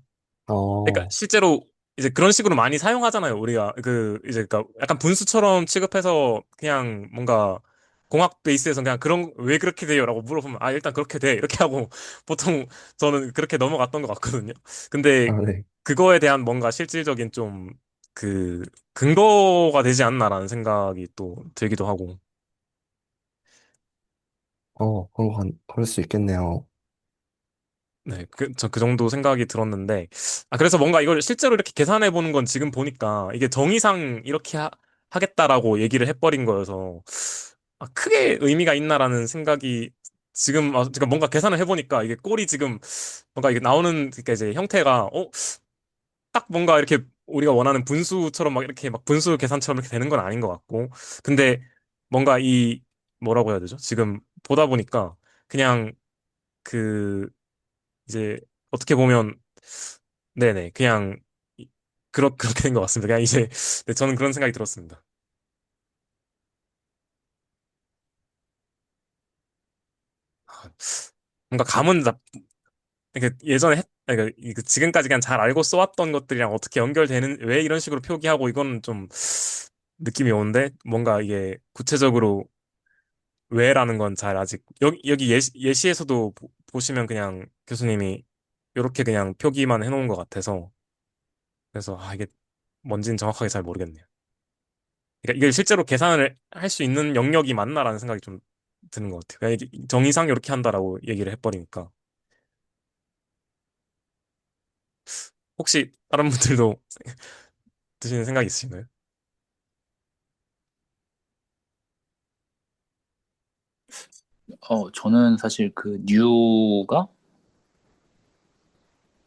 그러니까 어, 실제로 이제 그런 식으로 많이 사용하잖아요. 우리가 그 이제 그러니까 약간 분수처럼 취급해서 그냥 뭔가 공학 베이스에서 그냥 그런 왜 그렇게 돼요라고 물어보면 일단 그렇게 돼 이렇게 하고 보통 저는 그렇게 넘어갔던 것 같거든요. 근데 네. 그거에 대한 뭔가 실질적인 좀 그 근거가 되지 않나라는 생각이 또 들기도 하고. 그럴 수 있겠네요. 네, 저 그 정도 생각이 들었는데, 그래서 뭔가 이걸 실제로 이렇게 계산해 보는 건 지금 보니까 이게 정의상 이렇게 하겠다라고 얘기를 해버린 거여서, 크게 의미가 있나라는 생각이 지금, 제가 뭔가 계산을 해보니까 이게 꼴이 지금 뭔가 이게 나오는, 그러니까 이제 형태가, 딱 뭔가 이렇게 우리가 원하는 분수처럼 막 이렇게 막 분수 계산처럼 이렇게 되는 건 아닌 것 같고, 근데 뭔가 뭐라고 해야 되죠? 지금 보다 보니까 그냥 그, 이제 어떻게 보면 네네 그냥 그렇게 된 것 같습니다. 그냥 이제 네, 저는 그런 생각이 들었습니다. 아, 뭔가 감은 그러니까 예전에 그러니까 지금까지 그냥 잘 알고 써왔던 것들이랑 어떻게 연결되는 왜 이런 식으로 표기하고 이건 좀 느낌이 오는데 뭔가 이게 구체적으로 왜라는 건 잘 아직 여기 예시에서도 보시면 그냥 교수님이 이렇게 그냥 표기만 해놓은 것 같아서 그래서 이게 뭔지는 정확하게 잘 모르겠네요. 그러니까 이게 실제로 계산을 할 수 있는 영역이 맞나라는 생각이 좀 드는 것 같아요. 그냥 이게 정의상 이렇게 한다라고 얘기를 해버리니까. 혹시 다른 분들도 드시는 생각 있으신가요? 저는 사실 그 뉴가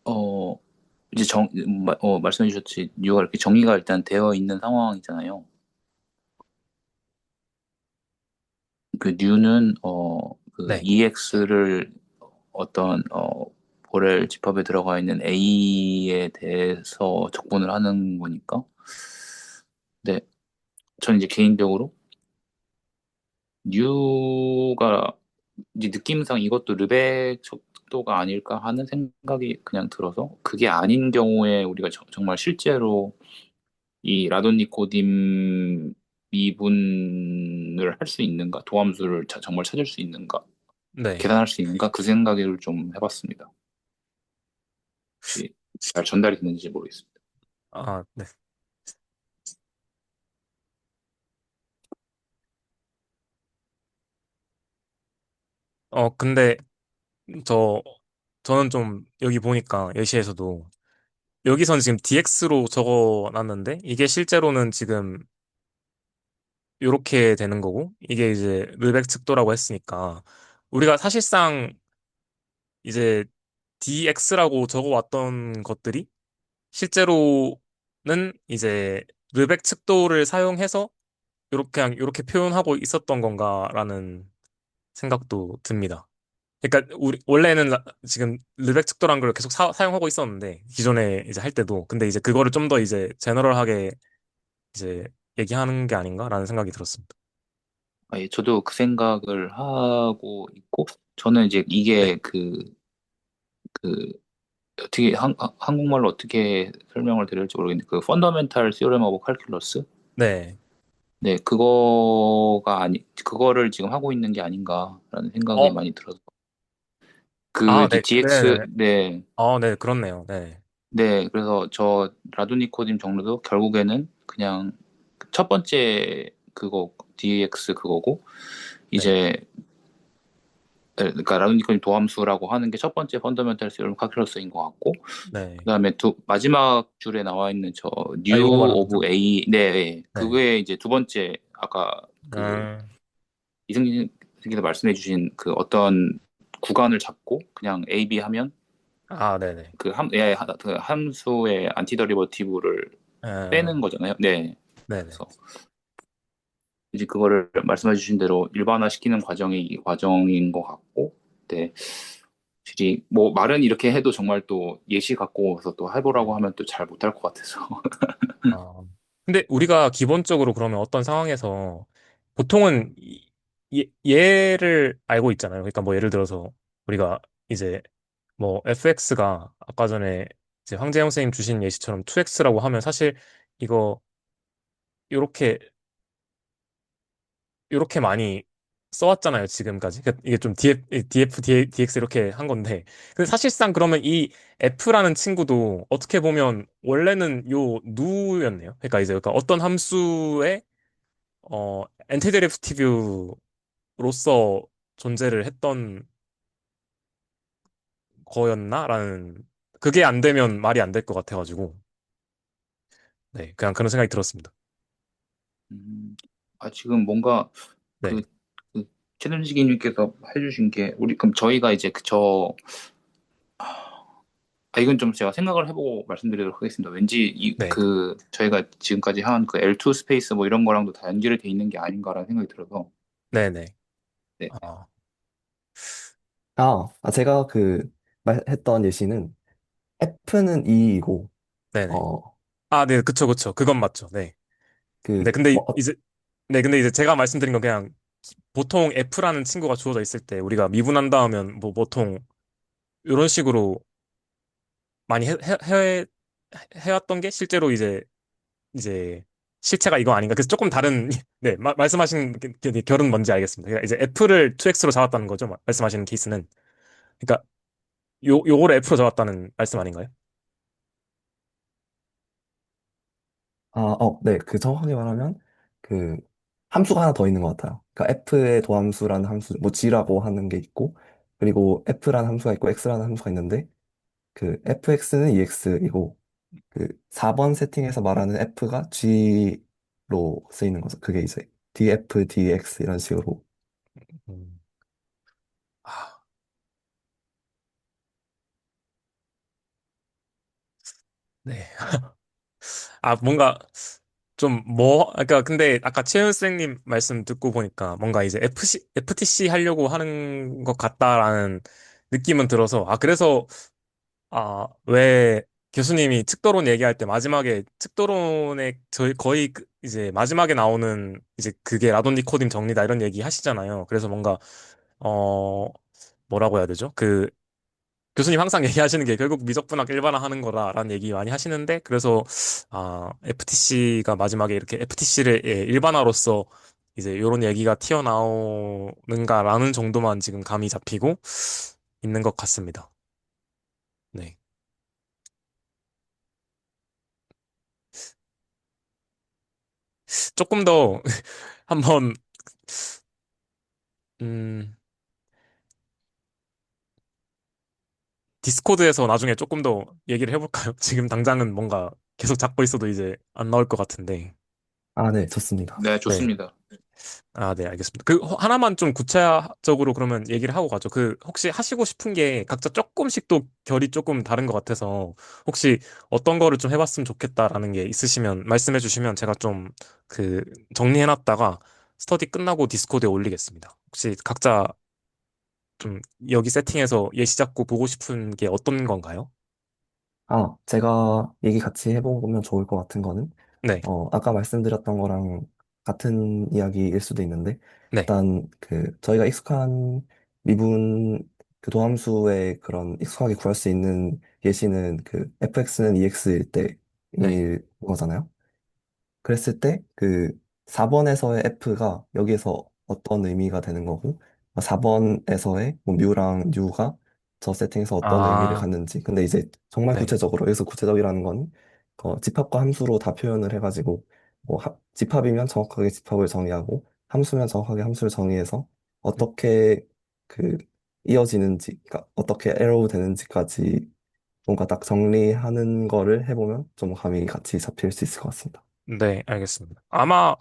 어 이제 말씀해 주셨지 뉴가 이렇게 정의가 일단 되어 있는 상황이잖아요. 그 뉴는 그 네. EX를 어떤 볼의 집합에 들어가 있는 A에 대해서 적분을 하는 거니까. 네, 저는 이제 개인적으로 뉴가 이제 느낌상 이것도 르벡 척도가 아닐까 하는 생각이 그냥 들어서 그게 아닌 경우에 우리가 정말 실제로 이 라돈니코dim 미분을 할 수 있는가, 도함수를 정말 찾을 수 있는가, 네. 계산할 수 있는가 그 생각을 좀 해봤습니다. 혹시 잘 전달이 됐는지 모르겠습니다. 네. 근데 저 저는 좀 여기 보니까 예시에서도 여기선 지금 DX로 적어놨는데 이게 실제로는 지금 이렇게 되는 거고 이게 이제 르벡 측도라고 했으니까 우리가 사실상 이제 DX라고 적어왔던 것들이 실제로는 이제 르벡 측도를 사용해서 이렇게 표현하고 있었던 건가라는 생각도 듭니다. 그러니까 우리 원래는 지금 르벡 측도란 걸 계속 사용하고 있었는데 기존에 이제 할 때도 근데 이제 그거를 좀 더 이제 제너럴하게 이제 얘기하는 게 아닌가라는 생각이 들었습니다. 예, 저도 그 생각을 하고 있고, 저는 이제 네, 이게 그, 어떻게, 한국말로 어떻게 설명을 드릴지 모르겠는데, 그 펀더멘탈 시오렘 오브 칼큘러스? 네, 네, 그거를 지금 하고 있는 게 아닌가라는 생각이 어, 많이 들어서. 그, 이제 네, 네, 네, DX, 네, 네, 네, 그렇네요. 네, 네, 그래서 저 라도니코dim 정도도 결국에는 그냥 첫 번째 그거, DX 그거고, 네, 이제 그러니까 라돈니콘이 도함수라고 하는 게 첫 번째 펀더멘탈 시오렘 칼큘러스인 것 같고 네. 그다음에 마지막 줄에 나와 있는 저 뉴 이거 말하는 오브 거죠? A 네, 네. 네. 그게 이제 두 번째 아까 그 음, 이승진 선생님께서 말씀해 주신 그 어떤 구간을 잡고 그냥 A, B 하면 네네. 그 함수의 안티더리버티브를 빼는 거잖아요. 네. 네네. 그래서 이제 그거를 말씀해 주신 대로 일반화시키는 과정이 이 과정인 것 같고 네. 확실히 뭐 말은 이렇게 해도 정말 또 예시 갖고 와서 또 네. 해보라고 하면 또 잘 못할 것 같아서. 아, 근데 우리가 기본적으로 그러면 어떤 상황에서 보통은 얘를 알고 있잖아요. 그러니까 뭐 예를 들어서 우리가 이제 뭐 fx가 아까 전에 이제 황재영 선생님 주신 예시처럼 2x라고 하면 사실 이거 요렇게 요렇게 많이 써왔잖아요, 지금까지. 그러니까 이게 좀 DF, DX 이렇게 한 건데. 근데 사실상 그러면 이 F라는 친구도 어떻게 보면 원래는 요 누였네요. 그러니까 이제 그러니까 어떤 함수의 엔티데리프티브로서 존재를 했던 거였나라는 그게 안 되면 말이 안 될 것 같아가지고 네 그냥 그런 생각이 들었습니다. 음, 지금 뭔가 네, 그, 그 최준식님께서 해주신 게 그럼 저희가 이제 이건 좀 제가 생각을 해보고 말씀드리도록 하겠습니다. 왠지 네, 저희가 지금까지 한 그 L2 스페이스 뭐 이런 거랑도 다 연결이 돼 있는 게 아닌가라는 생각이 들어서 네, 네. 네. 아, 제가 말했던 예시는 F는 2이고, 네, 네. 어, 아, 네, 그쵸, 그쵸. 그건 맞죠. 네. 네, 근데 이제 네, 근데 이제 제가 말씀드린 건 그냥 보통 F라는 친구가 주어져 있을 때 우리가 미분한다 하면 뭐 보통 이런 식으로 많이 해왔던 게 실제로 이제 실체가 이거 아닌가. 그래서 조금 다른 네 말씀하신 결은 뭔지 알겠습니다. 그러니까 이제 F를 2X로 잡았다는 거죠. 말씀하시는 케이스는 그러니까 요거를 F로 잡았다는 말씀 아닌가요? 네, 정확하게 말하면, 그, 함수가 하나 더 있는 것 같아요. 그러니까 F의 도함수라는 함수, 뭐 G라고 하는 게 있고, 그리고 F라는 함수가 있고, X라는 함수가 있는데, FX는 EX이고, 4번 세팅에서 말하는 F가 G로 쓰이는 거죠. 그게 이제 DF, DX 이런 식으로. 음. 아, 네. 아 뭔가 좀 그러니까 근데 아까 최은 쌤님 말씀 듣고 보니까 뭔가 이제 FTC 하려고 하는 것 같다라는 느낌은 들어서 그래서 왜 교수님이 측도론 얘기할 때 마지막에 측도론의 저희 거의 이제 마지막에 나오는 이제 그게 라돈디 코딩 정리다 이런 얘기 하시잖아요. 그래서 뭔가 어 뭐라고 해야 되죠? 교수님 항상 얘기하시는 게 결국 미적분학 일반화하는 거다라는 얘기 많이 하시는데 그래서 FTC가 마지막에 이렇게 FTC를 일반화로서 이제 이런 얘기가 튀어나오는가라는 정도만 지금 감이 잡히고 있는 것 같습니다. 네. 조금 더 한번 음, 디스코드에서 나중에 조금 더 얘기를 해볼까요? 지금 당장은 뭔가 계속 잡고 있어도 이제 안 나올 것 같은데. 네, 좋습니다. 네, 네. 좋습니다. 네, 알겠습니다. 하나만 좀 구체적으로 그러면 얘기를 하고 가죠. 혹시 하시고 싶은 게 각자 조금씩 또 결이 조금 다른 것 같아서 혹시 어떤 거를 좀 해봤으면 좋겠다라는 게 있으시면 말씀해 주시면 제가 좀 그 정리해놨다가 스터디 끝나고 디스코드에 올리겠습니다. 혹시 각자 좀 여기 세팅에서 예시 잡고 보고 싶은 게 어떤 건가요? 제가 얘기 같이 해보면 좋을 것 같은 거는, 네, 아까 말씀드렸던 거랑 같은 이야기일 수도 있는데, 네, 일단 저희가 익숙한 미분 도함수의 그런 익숙하게 구할 수 있는 예시는 fx는 ex일 네. 때일 거잖아요. 그랬을 때 4번에서의 f가 여기에서 어떤 의미가 되는 거고 4번에서의 뭐 뮤랑 뉴가 저 세팅에서 어떤 의미를 아, 갖는지. 근데 이제 정말 네, 구체적으로 여기서 구체적이라는 건 집합과 함수로 다 표현을 해가지고 뭐 집합이면 정확하게 집합을 정의하고 함수면 정확하게 함수를 정의해서 어떻게 그 이어지는지, 그러니까 어떻게 에러우 되는지까지 뭔가 딱 정리하는 거를 해보면 좀 감이 같이 잡힐 수 있을 것 같습니다. 네, 알겠습니다. 아마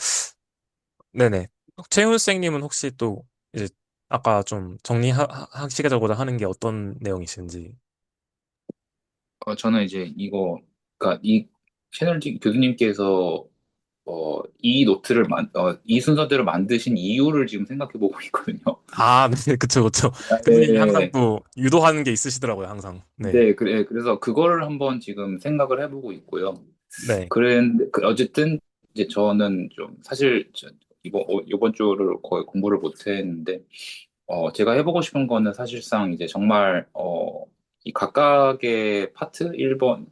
네네. 최훈 쌤님은 혹시 또 이제 아까 좀 정리하시고자 하는 게 어떤 내용이신지. 저는 이제 그러니까 이 채널지 교수님께서 이 순서대로 만드신 이유를 지금 생각해 보고 있거든요. 네, 그쵸, 그쵸. 교수님이 항상 네, 또 유도하는 게 있으시더라고요, 항상. 네, 네, 그래서 그거를 한번 지금 생각을 해보고 있고요. 네, 어쨌든 이제 저는 좀 사실 이번 주를 거의 공부를 못 했는데 제가 해보고 싶은 거는 사실상 이제 정말 이 각각의 파트 1번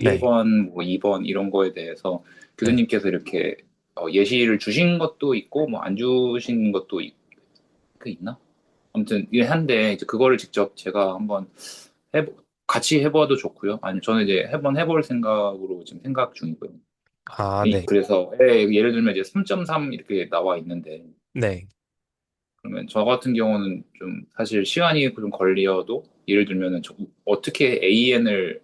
네, 1번 뭐 2번 이런 거에 대해서 네, 교수님께서 이렇게 예시를 주신 것도 있고 뭐 안 주신 것도 그 있나? 아무튼 이게 한데 이제 그거를 직접 제가 한번 같이 해봐도 좋고요. 아니 저는 이제 해볼 생각으로 지금 생각 중이고요. 아, 네. 그래서 예를 들면 이제 3.3 이렇게 나와 있는데 네. 그러면 저 같은 경우는 좀 사실 시간이 좀 걸려도 예를 들면은 어떻게 AN을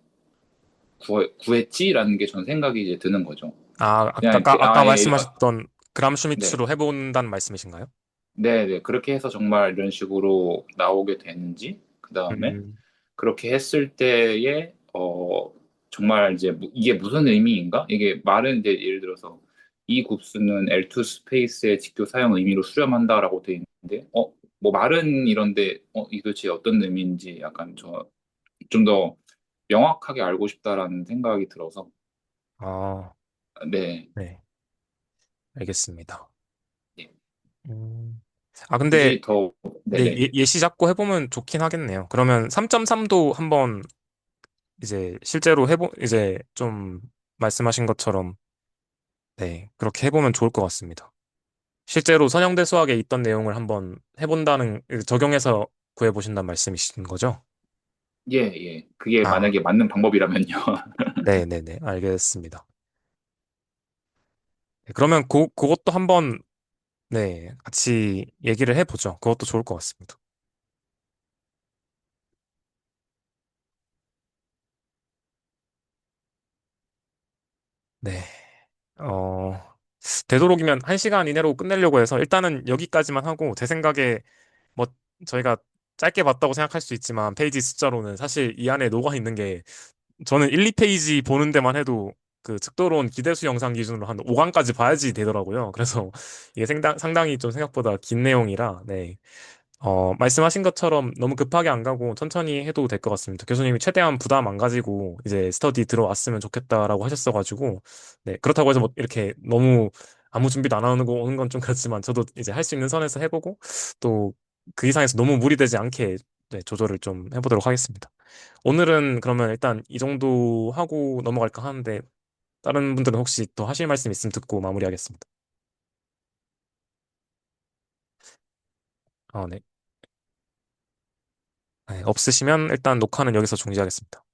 구했지라는 게 전 생각이 이제 드는 거죠. 아, 그냥 아까 아예 말씀하셨던 그람 네. 슈미츠로 해본다는 말씀이신가요? 네네. 그렇게 해서 정말 이런 식으로 나오게 되는지, 그 다음에 음, 그렇게 했을 때에, 정말 이제 이게 무슨 의미인가? 이게 말은 이제 예를 들어서 이 굽수는 L2 스페이스의 직교 사용 의미로 수렴한다라고 돼 있는데, 뭐 말은 이런데, 이게 도대체 어떤 의미인지 약간 좀 더 명확하게 알고 싶다라는 생각이 들어서, 아, 네. 네. 알겠습니다. 예. 음. 아, 근데 굳이 더, 네, 네네. 예시 잡고 해보면 좋긴 하겠네요. 그러면 3.3도 한번 이제 실제로 이제 좀 말씀하신 것처럼 네, 그렇게 해보면 좋을 것 같습니다. 실제로 선형대 수학에 있던 내용을 한번 적용해서 구해보신다는 말씀이신 거죠? 예, 예. 그게 아, 만약에 맞는 방법이라면요. 네네네, 알겠습니다. 네, 그러면 그것도 한번, 네, 같이 얘기를 해보죠. 그것도 좋을 것 같습니다. 네, 어, 되도록이면 1시간 이내로 끝내려고 해서 일단은 여기까지만 하고 제 생각에 뭐 저희가 짧게 봤다고 생각할 수 있지만 페이지 숫자로는 사실 이 안에 녹아 있는 게 저는 1, 2페이지 보는 데만 해도 그 측도로운 기대수 영상 기준으로 한 5강까지 봐야지 되더라고요. 그래서 이게 상당히 좀 생각보다 긴 내용이라, 네. 말씀하신 것처럼 너무 급하게 안 가고 천천히 해도 될 것 같습니다. 교수님이 최대한 부담 안 가지고 이제 스터디 들어왔으면 좋겠다라고 하셨어가지고, 네. 그렇다고 해서 뭐 이렇게 너무 아무 준비도 안 하고 오는 건 좀 그렇지만 저도 이제 할 수 있는 선에서 해보고 또 그 이상에서 너무 무리되지 않게 네, 조절을 좀 해보도록 하겠습니다. 오늘은 그러면 일단 이 정도 하고 넘어갈까 하는데 다른 분들은 혹시 더 하실 말씀 있으면 듣고 마무리하겠습니다. 네. 네, 없으시면 일단 녹화는 여기서 중지하겠습니다.